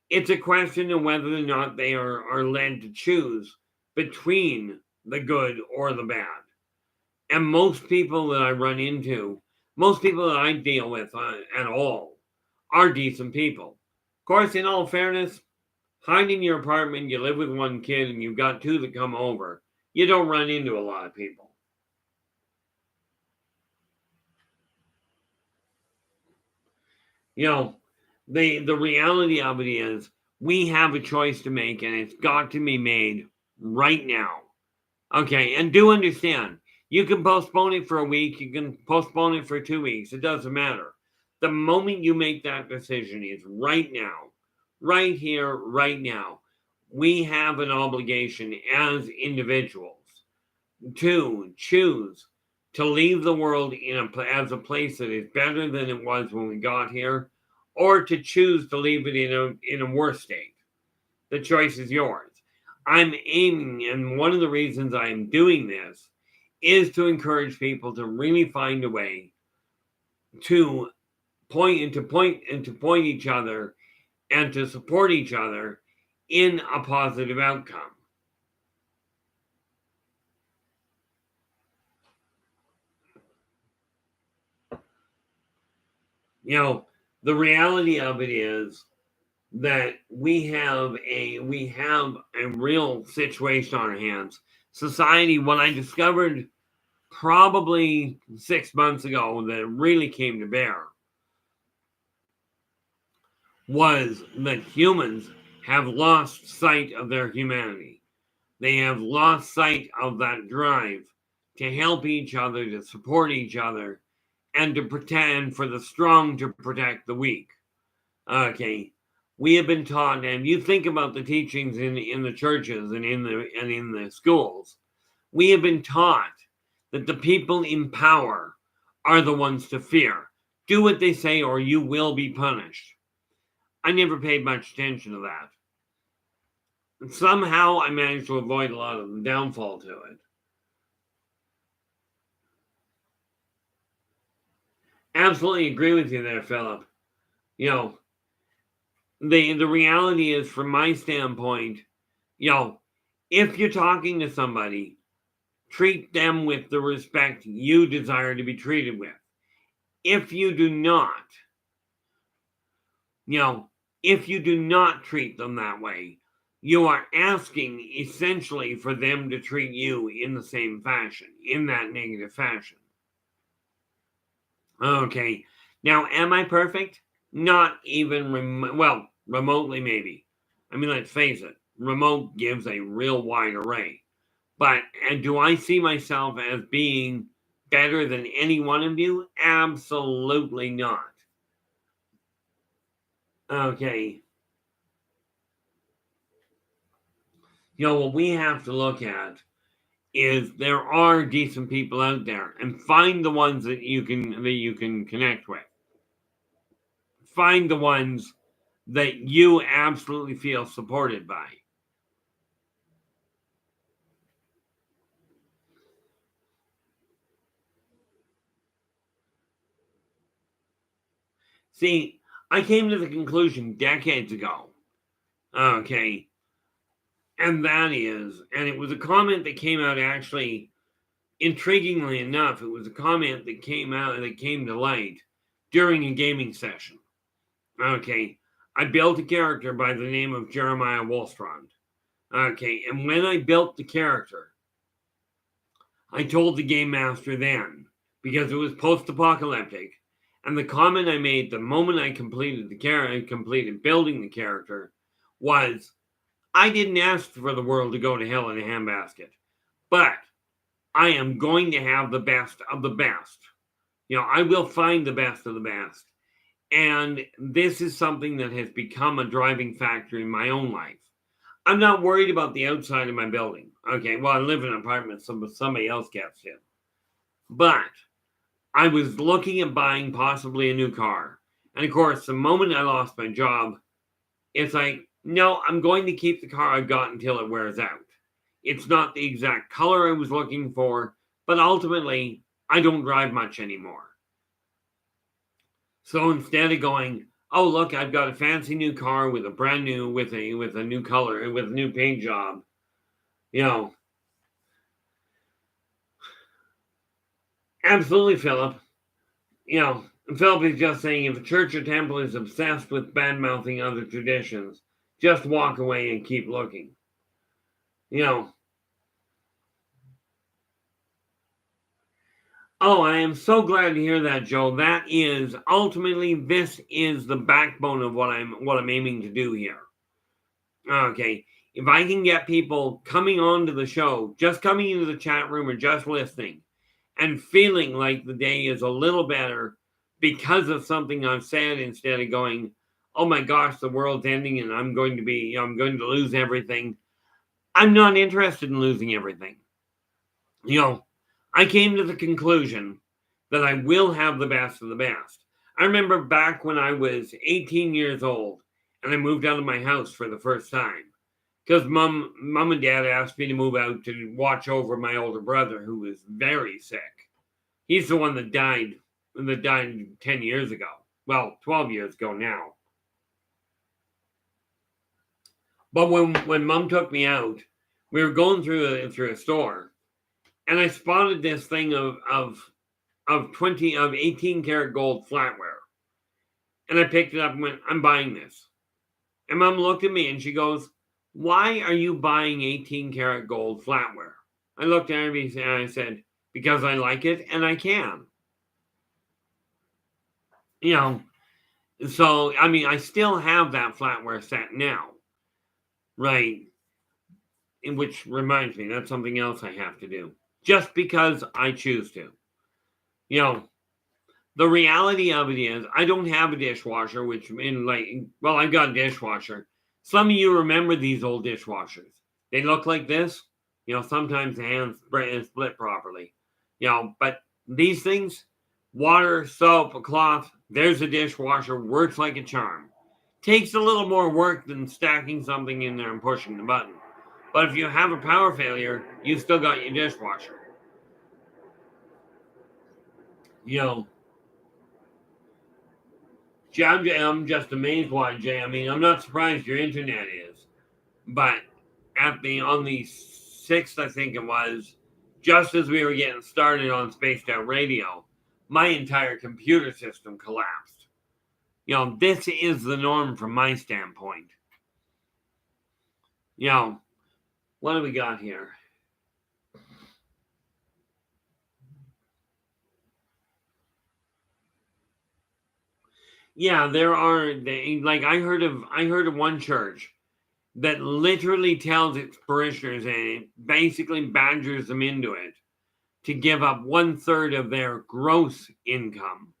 It's a question of whether or not they are led to choose between the good or the bad. And most people that I run into, most people that I deal with at all, are decent people. Of course, in all fairness, hide in your apartment, you live with one kid, and you've got two that come over, you don't run into a lot of people. You know, the reality of it is we have a choice to make, and it's got to be made right now. Okay, and do understand, you can postpone it for a week, you can postpone it for 2 weeks, it doesn't matter. The moment you make that decision is right now, right here, right now. We have an obligation as individuals to choose to leave the world as a place that is better than it was when we got here, or to choose to leave it in a worse state. The choice is yours. I'm aiming, and one of the reasons I'm doing this is to encourage people to really find a way to point each other and to support each other in a positive outcome. The reality of it is that we have a real situation on our hands. Society, what I discovered probably 6 months ago that really came to bear was that humans have lost sight of their humanity. They have lost sight of that drive to help each other, to support each other, and to pretend for the strong to protect the weak. Okay. We have been taught, and you think about the teachings in the churches and in the schools, we have been taught that the people in power are the ones to fear. Do what they say or you will be punished. I never paid much attention to that. And somehow I managed to avoid a lot of the downfall to it. Absolutely agree with you there, Philip. The reality is, from my standpoint, if you're talking to somebody, treat them with the respect you desire to be treated with. If you do not, treat them that way, you are asking essentially for them to treat you in the same fashion, in that negative fashion. Okay. Now, am I perfect? Not even, remotely maybe. I mean, let's face it, remote gives a real wide array. But and do I see myself as being better than any one of you? Absolutely not. Okay. What we have to look at is there are decent people out there, and find the ones that you can connect with. Find the ones that you absolutely feel supported by. See, I came to the conclusion decades ago. Okay. And it was a comment that came out, actually, intriguingly enough, it was a comment that came to light during a gaming session. Okay. I built a character by the name of Jeremiah Wolstrand. Okay. And when I built the character, I told the game master then, because it was post-apocalyptic, and the comment I made the moment I completed building the character was, I didn't ask for the world to go to hell in a handbasket, but I am going to have the best of the best. I will find the best of the best. And this is something that has become a driving factor in my own life. I'm not worried about the outside of my building. Okay, well, I live in an apartment, so somebody else gets it. But I was looking at buying possibly a new car. And of course, the moment I lost my job, it's like, no, I'm going to keep the car I've got until it wears out. It's not the exact color I was looking for, but ultimately, I don't drive much anymore. So instead of going, oh, look, I've got a fancy new car with a brand new, with a new color, with a new paint job, Absolutely, Philip. Philip is just saying, if a church or temple is obsessed with bad-mouthing other traditions, just walk away and keep looking. Oh, I am so glad to hear that, Joe. That is ultimately, this is the backbone of what I'm aiming to do here. Okay, if I can get people coming onto the show, just coming into the chat room or just listening, and feeling like the day is a little better because of something I've said, instead of going, oh my gosh, the world's ending and I'm going to lose everything. I'm not interested in losing everything. I came to the conclusion that I will have the best of the best. I remember back when I was 18 years old and I moved out of my house for the first time, because mom and dad asked me to move out to watch over my older brother, who was very sick. He's the one that died that died 10 years ago. Well, 12 years ago now. But when Mom took me out, we were going through a store, and I spotted this thing of 18 karat gold flatware, and I picked it up and went, "I'm buying this." And Mom looked at me and she goes, "Why are you buying 18 karat gold flatware?" I looked at her and I said, "Because I like it and I can." You know, so I mean, I still have that flatware set now, right? Which reminds me, that's something else I have to do. Just because I choose to. You know, the reality of it is I don't have a dishwasher, which I've got a dishwasher. Some of you remember these old dishwashers. They look like this. Sometimes the hands split properly. But these things, water, soap, a cloth, there's a dishwasher, works like a charm. Takes a little more work than stacking something in there and pushing the button. But if you have a power failure, you still got your dishwasher. I'm just amazed why, Jay. I mean, I'm not surprised your internet is. But on the 6th, I think it was, just as we were getting started on Spaced Out Radio, my entire computer system collapsed. This is the norm from my standpoint. What do we got here? Yeah, there are. I heard of one church that literally tells its parishioners and it basically badgers them into it to give up 1/3 of their gross income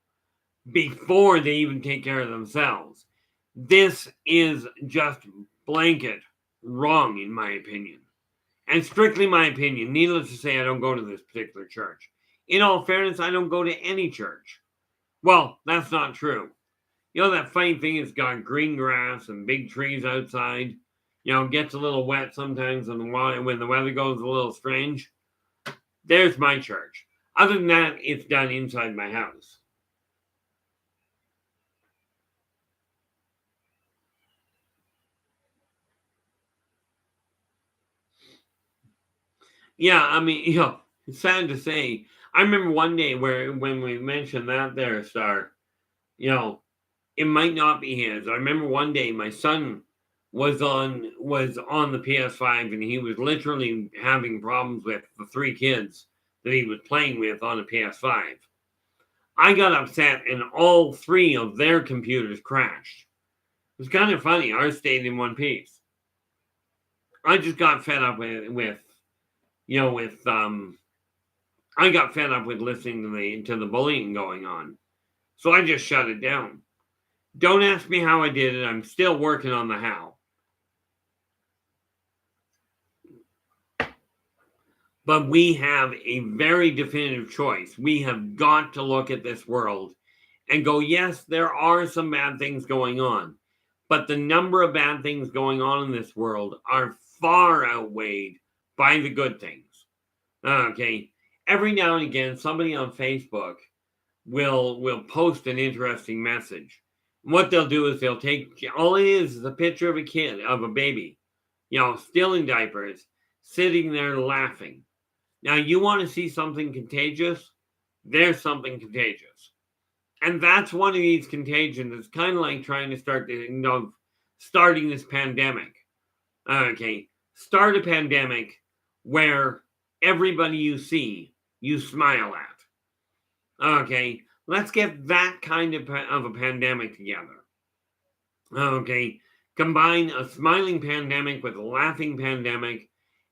before they even take care of themselves. This is just blanket wrong, in my opinion. And strictly my opinion. Needless to say, I don't go to this particular church. In all fairness, I don't go to any church. Well, that's not true. That funny thing is got green grass and big trees outside. Gets a little wet sometimes when the weather goes a little strange. There's my church. Other than that, it's done inside my house. Yeah, I mean, it's sad to say. I remember one day when we mentioned that there, Star, it might not be his. I remember one day my son was on the PS5 and he was literally having problems with the 3 kids that he was playing with on the PS5. I got upset and all 3 of their computers crashed. It was kind of funny. Ours stayed in one piece. I just got fed up I got fed up with listening to the bullying going on. So I just shut it down. Don't ask me how I did it. I'm still working on the how. But we have a very definitive choice. We have got to look at this world and go, yes, there are some bad things going on. But the number of bad things going on in this world are far outweighed by the good things. Okay. Every now and again, somebody on Facebook will post an interesting message. And what they'll do is they'll take all it is a picture of a baby, still in diapers, sitting there laughing. Now, you want to see something contagious? There's something contagious. And that's one of these contagions. It's kind of like trying to starting this pandemic. Okay. Start a pandemic where everybody you see, you smile at. Okay. Let's get that kind of a pandemic together. Okay. Combine a smiling pandemic with a laughing pandemic,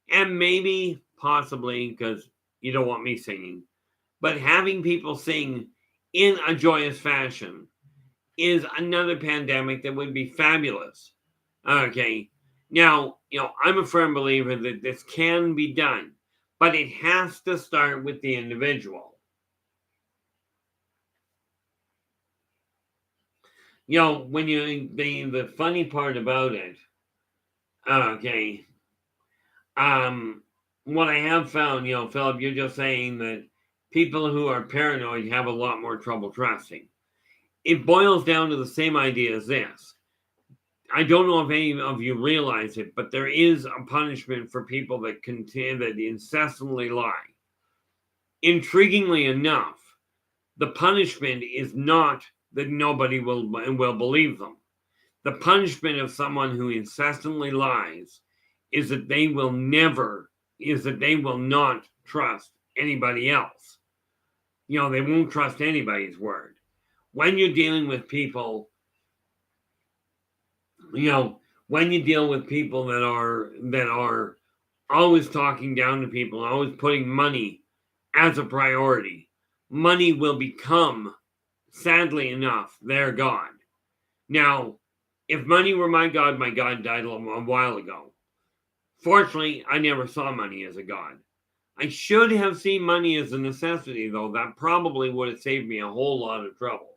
and maybe, possibly, because you don't want me singing, but having people sing in a joyous fashion is another pandemic that would be fabulous. Okay. Now, I'm a firm believer that this can be done, but it has to start with the individual. When the funny part about it, okay, what I have found, Philip, you're just saying that people who are paranoid have a lot more trouble trusting. It boils down to the same idea as this. I don't know if any of you realize it, but there is a punishment for people that incessantly lie. Intriguingly enough, the punishment is not that nobody will believe them. The punishment of someone who incessantly lies is that they will not trust anybody else. They won't trust anybody's word. When you're dealing with people, when you deal with people that are always talking down to people, always putting money as a priority, money will become, sadly enough, their God. Now, if money were my God died a while ago. Fortunately, I never saw money as a God. I should have seen money as a necessity, though. That probably would have saved me a whole lot of troubles.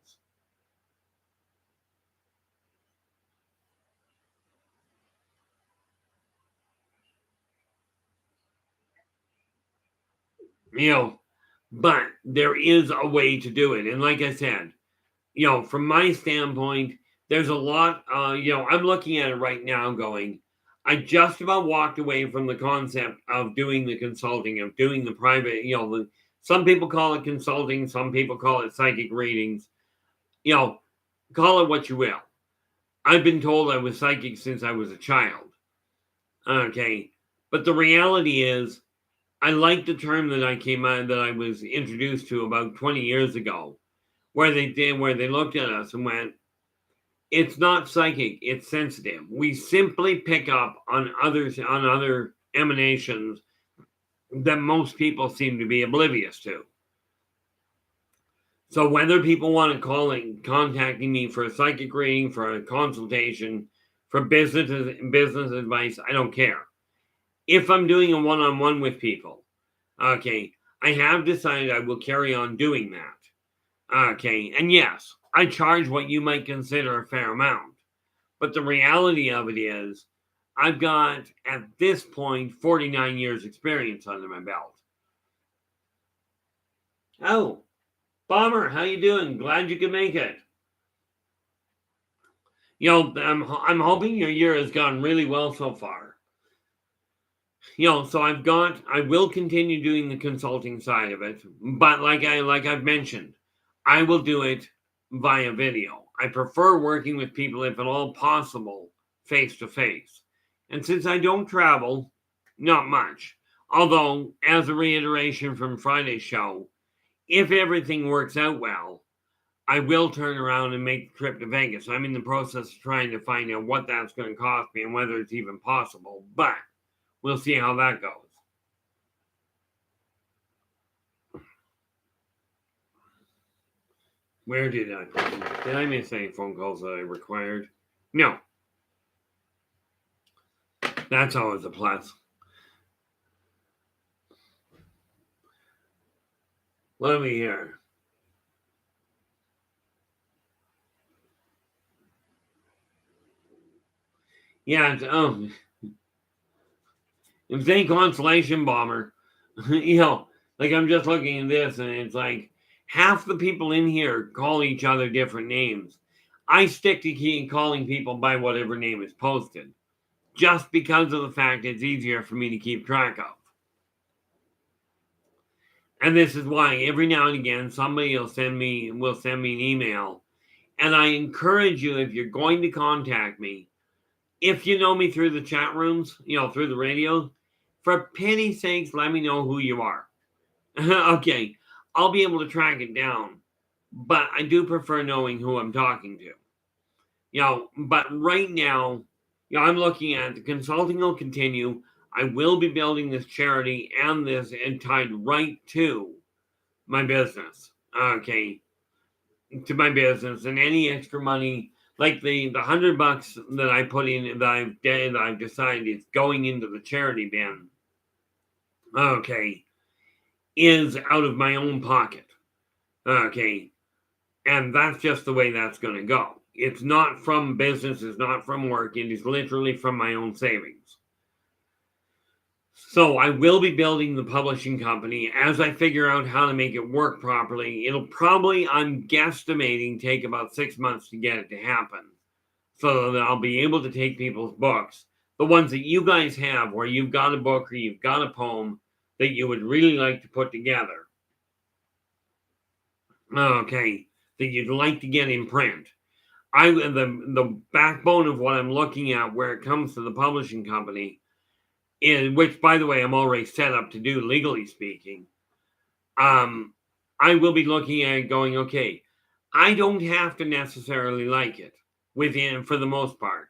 But there is a way to do it. And like I said, from my standpoint, there's a lot, I'm looking at it right now going, I just about walked away from the concept of doing the consulting, of doing the private, some people call it consulting, some people call it psychic readings, call it what you will. I've been told I was psychic since I was a child. Okay. But the reality is, I like the term that I was introduced to about 20 years ago, where they looked at us and went, it's not psychic, it's sensitive. We simply pick up on other emanations that most people seem to be oblivious to. So whether people want to contacting me for a psychic reading, for a consultation, for business advice, I don't care. If I'm doing a one-on-one with people, okay, I have decided I will carry on doing that. Okay, and yes, I charge what you might consider a fair amount. But the reality of it is, I've got, at this point, 49 years experience under my belt. Oh, Bomber, how you doing? Glad you could make it. I'm hoping your year has gone really well so far. So I will continue doing the consulting side of it, but like I've mentioned, I will do it via video. I prefer working with people, if at all possible, face to face. And since I don't travel, not much. Although, as a reiteration from Friday's show, if everything works out well, I will turn around and make the trip to Vegas. I'm in the process of trying to find out what that's going to cost me and whether it's even possible, but we'll see how that goes. Where did I miss any phone calls that I required? No. That's always a plus. Let me hear. Yeah, it's a consolation, Bomber. Like I'm just looking at this and it's like half the people in here call each other different names. I stick to calling people by whatever name is posted, just because of the fact it's easier for me to keep track of. And this is why every now and again somebody will send me an email. And I encourage you, if you're going to contact me, if you know me through the chat rooms, through the radio, for pity's sakes, let me know who you are. Okay, I'll be able to track it down, but I do prefer knowing who I'm talking to. But right now, I'm looking at the consulting will continue. I will be building this charity and tied right to my business. Okay, to my business, and any extra money, like the $100 that I put in, that I've decided is going into the charity bin. Okay, is out of my own pocket. Okay, and that's just the way that's going to go. It's not from business, it's not from work, it is literally from my own savings. So I will be building the publishing company as I figure out how to make it work properly. It'll probably, I'm guesstimating, take about 6 months to get it to happen. So that I'll be able to take people's books, the ones that you guys have, where you've got a book or you've got a poem that you would really like to put together. Okay, that you'd like to get in print. The backbone of what I'm looking at where it comes to the publishing company is, which by the way I'm already set up to do legally speaking. I will be looking at it going, okay, I don't have to necessarily like it within for the most part.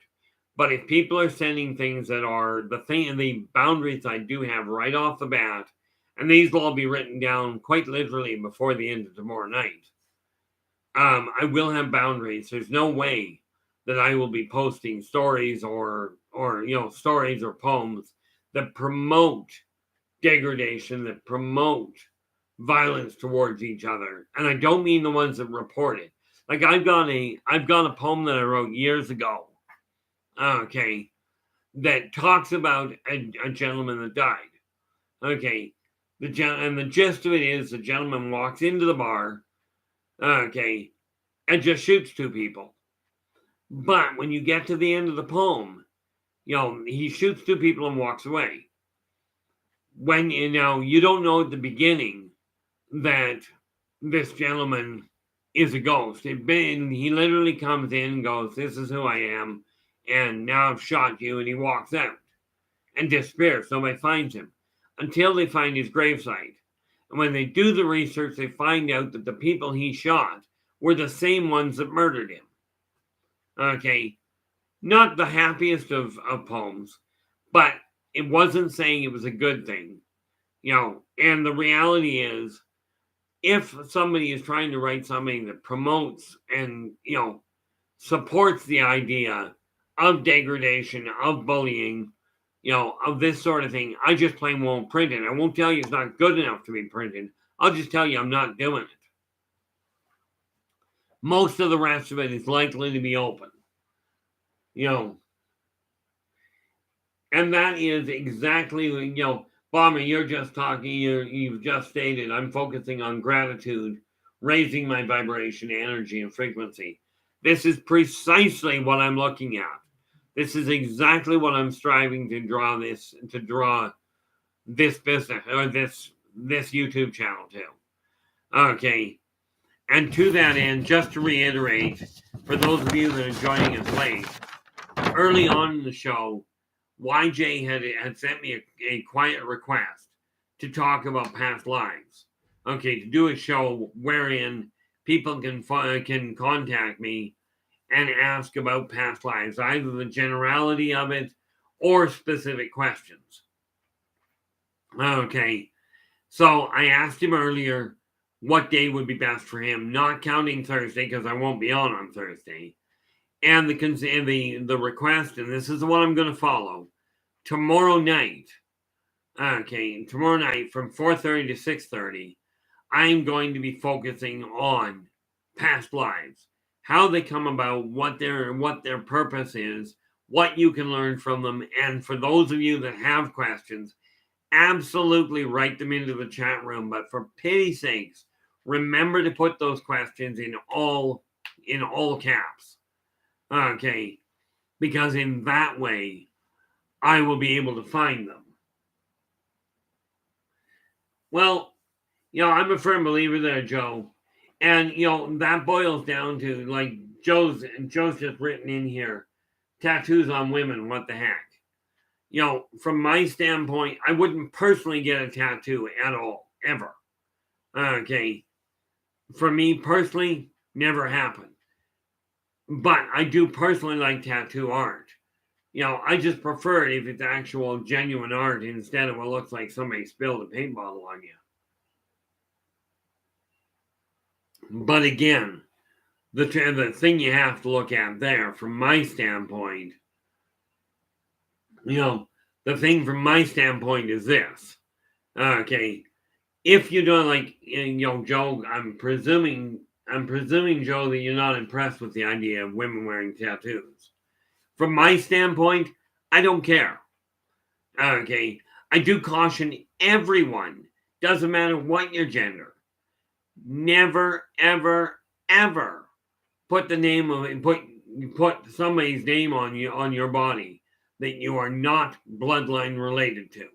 But if people are sending things that are the boundaries I do have right off the bat, and these will all be written down quite literally before the end of tomorrow night. I will have boundaries. There's no way that I will be posting stories or stories or poems that promote degradation, that promote violence towards each other. And I don't mean the ones that report it. Like I've got a poem that I wrote years ago. Okay, that talks about a gentleman that died. Okay, the gist of it is the gentleman walks into the bar. Okay, and just shoots 2 people. But when you get to the end of the poem, he shoots 2 people and walks away. When you don't know at the beginning that this gentleman is a ghost. He literally comes in and goes, "This is who I am, and now I've shot you," and he walks out and disappears. Nobody finds him until they find his gravesite. And when they do the research, they find out that the people he shot were the same ones that murdered him. Okay, not the happiest of poems, but it wasn't saying it was a good thing, and the reality is, if somebody is trying to write something that promotes and, supports the idea of degradation, of bullying, of this sort of thing, I just plain won't print it. I won't tell you it's not good enough to be printed. I'll just tell you I'm not doing it. Most of the rest of it is likely to be open. And that is exactly, Bomber, you're just talking, you've just stated, I'm focusing on gratitude, raising my vibration, energy, and frequency. This is precisely what I'm looking at. This is exactly what I'm striving to draw this business or this YouTube channel to. Okay. And to that end, just to reiterate, for those of you that are joining us late, early on in the show, YJ had sent me a quiet request to talk about past lives. Okay, to do a show wherein people can contact me and ask about past lives, either the generality of it or specific questions. Okay, so I asked him earlier what day would be best for him, not counting Thursday because I won't be on Thursday. And the request, and this is the one I'm going to follow, tomorrow night from 4:30 to 6:30, I'm going to be focusing on past lives, how they come about, what their purpose is, what you can learn from them. And for those of you that have questions, absolutely write them into the chat room. But for pity's sakes, remember to put those questions in all caps. Okay, because in that way, I will be able to find them. Well, I'm a firm believer there, Joe. And, that boils down to, like, Joe's just written in here, tattoos on women, what the heck? From my standpoint, I wouldn't personally get a tattoo at all, ever. Okay. For me personally, never happened. But I do personally like tattoo art. I just prefer it if it's actual genuine art instead of what looks like somebody spilled a paint bottle on you. But again, the thing you have to look at there, from my standpoint, the thing from my standpoint is this. Okay, if you don't like, Joe, I'm presuming, Joe, that you're not impressed with the idea of women wearing tattoos. From my standpoint, I don't care. Okay, I do caution everyone, doesn't matter what your gender, never, ever, ever put the name of it, put somebody's name on your body that you are not bloodline related to.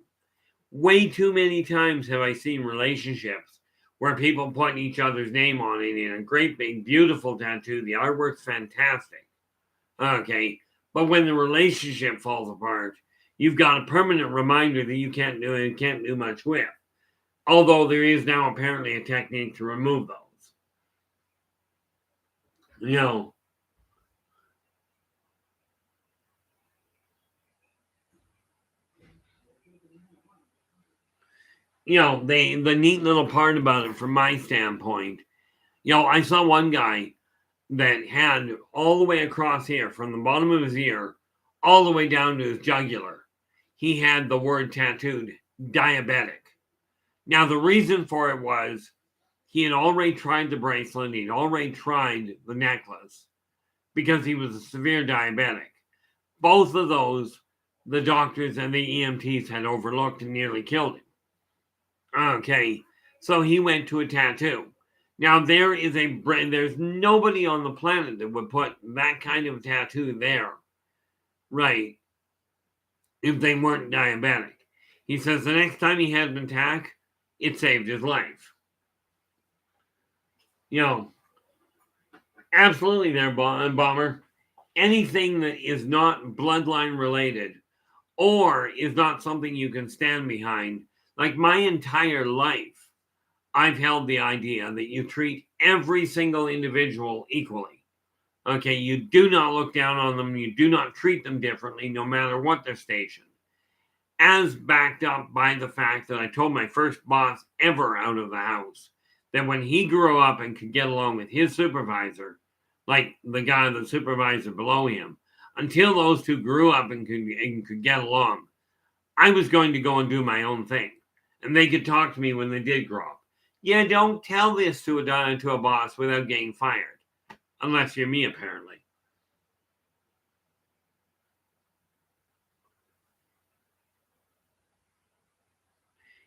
Way too many times have I seen relationships where people put each other's name on it in a great big beautiful tattoo. The artwork's fantastic. Okay. But when the relationship falls apart, you've got a permanent reminder that you can't do much with. Although there is now apparently a technique to remove those. You know, the neat little part about it from my standpoint, I saw one guy that had all the way across here, from the bottom of his ear, all the way down to his jugular. He had the word tattooed, diabetic. Now, the reason for it was he had already tried the bracelet, he'd already tried the necklace because he was a severe diabetic. Both of those, the doctors and the EMTs had overlooked and nearly killed him. Okay, so he went to a tattoo. Now there's nobody on the planet that would put that kind of tattoo there, right? If they weren't diabetic. He says the next time he had an attack, it saved his life. Absolutely there, Bomber. Anything that is not bloodline related or is not something you can stand behind, like my entire life, I've held the idea that you treat every single individual equally. Okay, you do not look down on them. You do not treat them differently, no matter what their station. As backed up by the fact that I told my first boss ever out of the house that when he grew up and could get along with his supervisor, like the guy, the supervisor below him, until those two grew up and could get along, I was going to go and do my own thing. And they could talk to me when they did grow up. Yeah, don't tell this to a boss without getting fired. Unless you're me, apparently.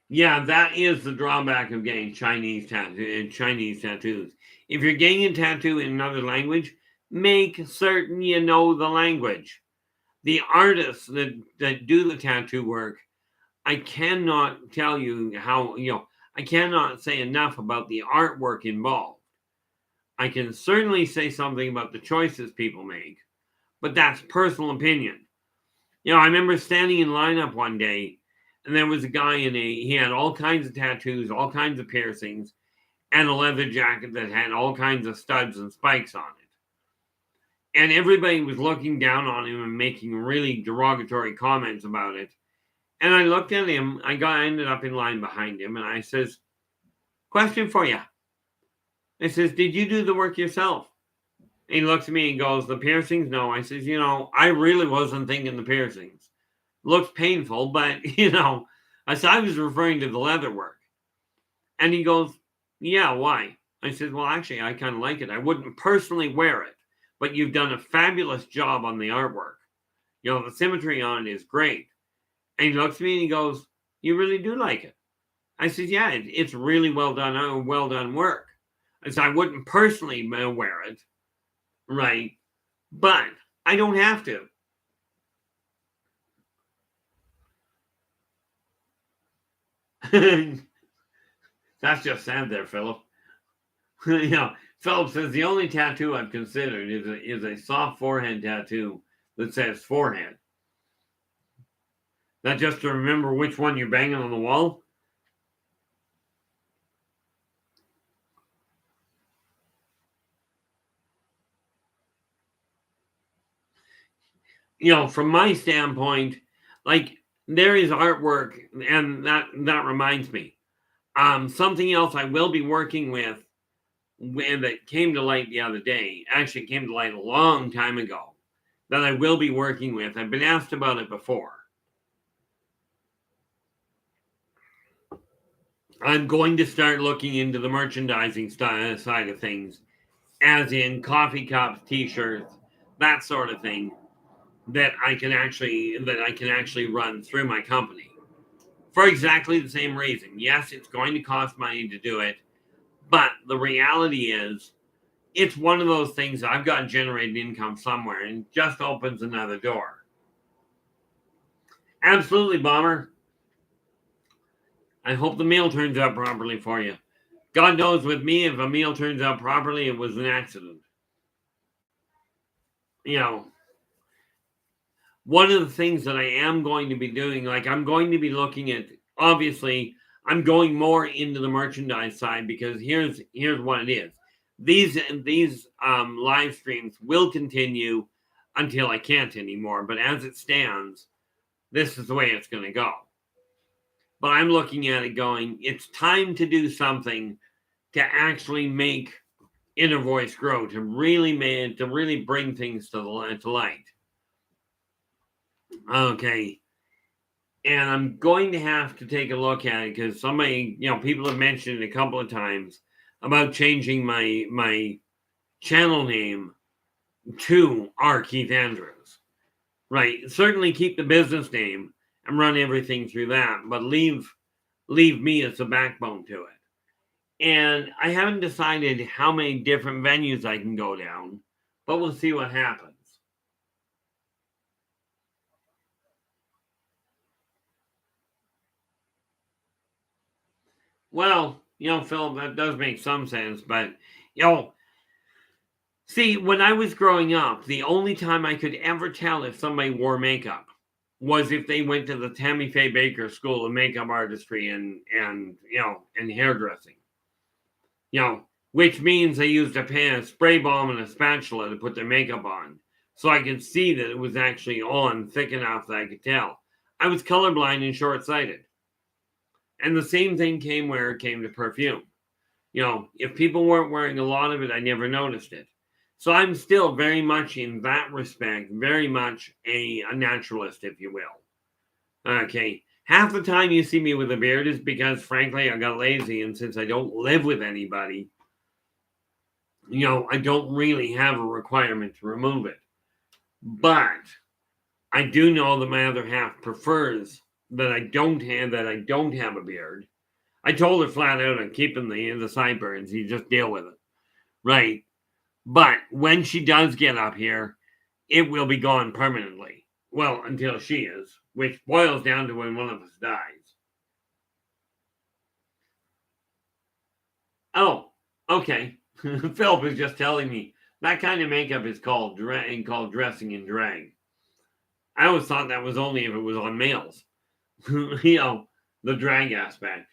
Yeah, that is the drawback of getting Chinese tattoos. If you're getting a tattoo in another language, make certain you know the language. The artists that do the tattoo work, I cannot tell you how, I cannot say enough about the artwork involved. I can certainly say something about the choices people make, but that's personal opinion. I remember standing in lineup one day, and there was a guy he had all kinds of tattoos, all kinds of piercings, and a leather jacket that had all kinds of studs and spikes on it. And everybody was looking down on him and making really derogatory comments about it. And I looked at him, I ended up in line behind him, and I says, question for you. I says, did you do the work yourself? And he looks at me and goes, the piercings? No. I says, I really wasn't thinking the piercings. Looks painful, but, I said, I was referring to the leather work. And he goes, yeah, why? I said, well, actually, I kind of like it. I wouldn't personally wear it, but you've done a fabulous job on the artwork. The symmetry on it is great. And he looks at me and he goes, you really do like it? I said, yeah, it's really well done work. I said, I wouldn't personally wear it, right? But I don't have to. That's just sad there, Philip. Philip says the only tattoo I've considered is a soft forehead tattoo that says forehead. That just to remember which one you're banging on the wall? From my standpoint, like there is artwork, and that reminds me. Something else I will be working with that came to light the other day, actually came to light a long time ago, that I will be working with. I've been asked about it before. I'm going to start looking into the merchandising side of things, as in coffee cups, t-shirts, that sort of thing, that I can actually run through my company. for exactly the same reason. Yes, it's going to cost money to do it, but the reality is it's one of those things that I've got to generate income somewhere and just opens another door. Absolutely, Bomber. I hope the meal turns out properly for you. God knows with me, if a meal turns out properly, it was an accident. You know, one of the things that I am going to be doing, like I'm going to be looking at, obviously, I'm going more into the merchandise side because here's what it is. These live streams will continue until I can't anymore. But as it stands, this is the way it's going to go. But I'm looking at it going, it's time to do something to actually make inner voice grow, to really bring things to light. Okay. And I'm going to have to take a look at it because somebody, people have mentioned it a couple of times about changing my channel name to R. Keith Andrews. Right. Certainly keep the business name and run everything through that, but leave me as the backbone to it. And I haven't decided how many different venues I can go down, but we'll see what happens. Well, Philip, that does make some sense, but, see, when I was growing up, the only time I could ever tell if somebody wore makeup was if they went to the Tammy Faye Baker School of Makeup Artistry and hairdressing. Which means they used a spray balm and a spatula to put their makeup on. So I could see that it was actually on thick enough that I could tell. I was colorblind and short-sighted. And the same thing came where it came to perfume. If people weren't wearing a lot of it, I never noticed it. So I'm still very much in that respect, very much a naturalist, if you will. Okay. Half the time you see me with a beard is because, frankly, I got lazy. And since I don't live with anybody, I don't really have a requirement to remove it. But I do know that my other half prefers that I don't have a beard. I told her flat out I'm keeping the sideburns. You just deal with it. Right. But when she does get up here, it will be gone permanently. Well, until she is, which boils down to when one of us dies. Oh, okay. Philip is just telling me that kind of makeup is called dressing in drag. I always thought that was only if it was on males. The drag aspect.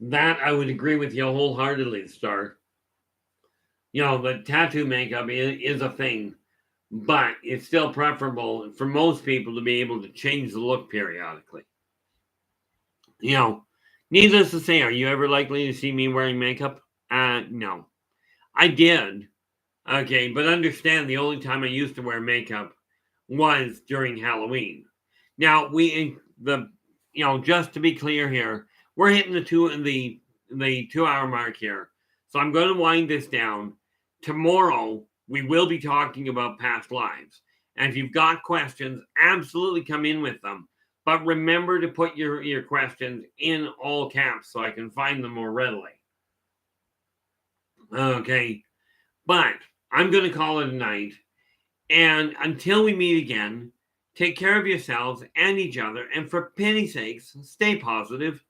That I would agree with you wholeheartedly, Star. The tattoo makeup is a thing, but it's still preferable for most people to be able to change the look periodically. Needless to say, are you ever likely to see me wearing makeup? No. I did. Okay, but understand the only time I used to wear makeup was during Halloween. Now, just to be clear here, we're hitting the 2-hour mark here. So I'm going to wind this down. Tomorrow, we will be talking about past lives. And if you've got questions, absolutely come in with them. But remember to put your questions in all caps so I can find them more readily. Okay. But I'm going to call it a night. And until we meet again, take care of yourselves and each other. And for pity's sakes, stay positive.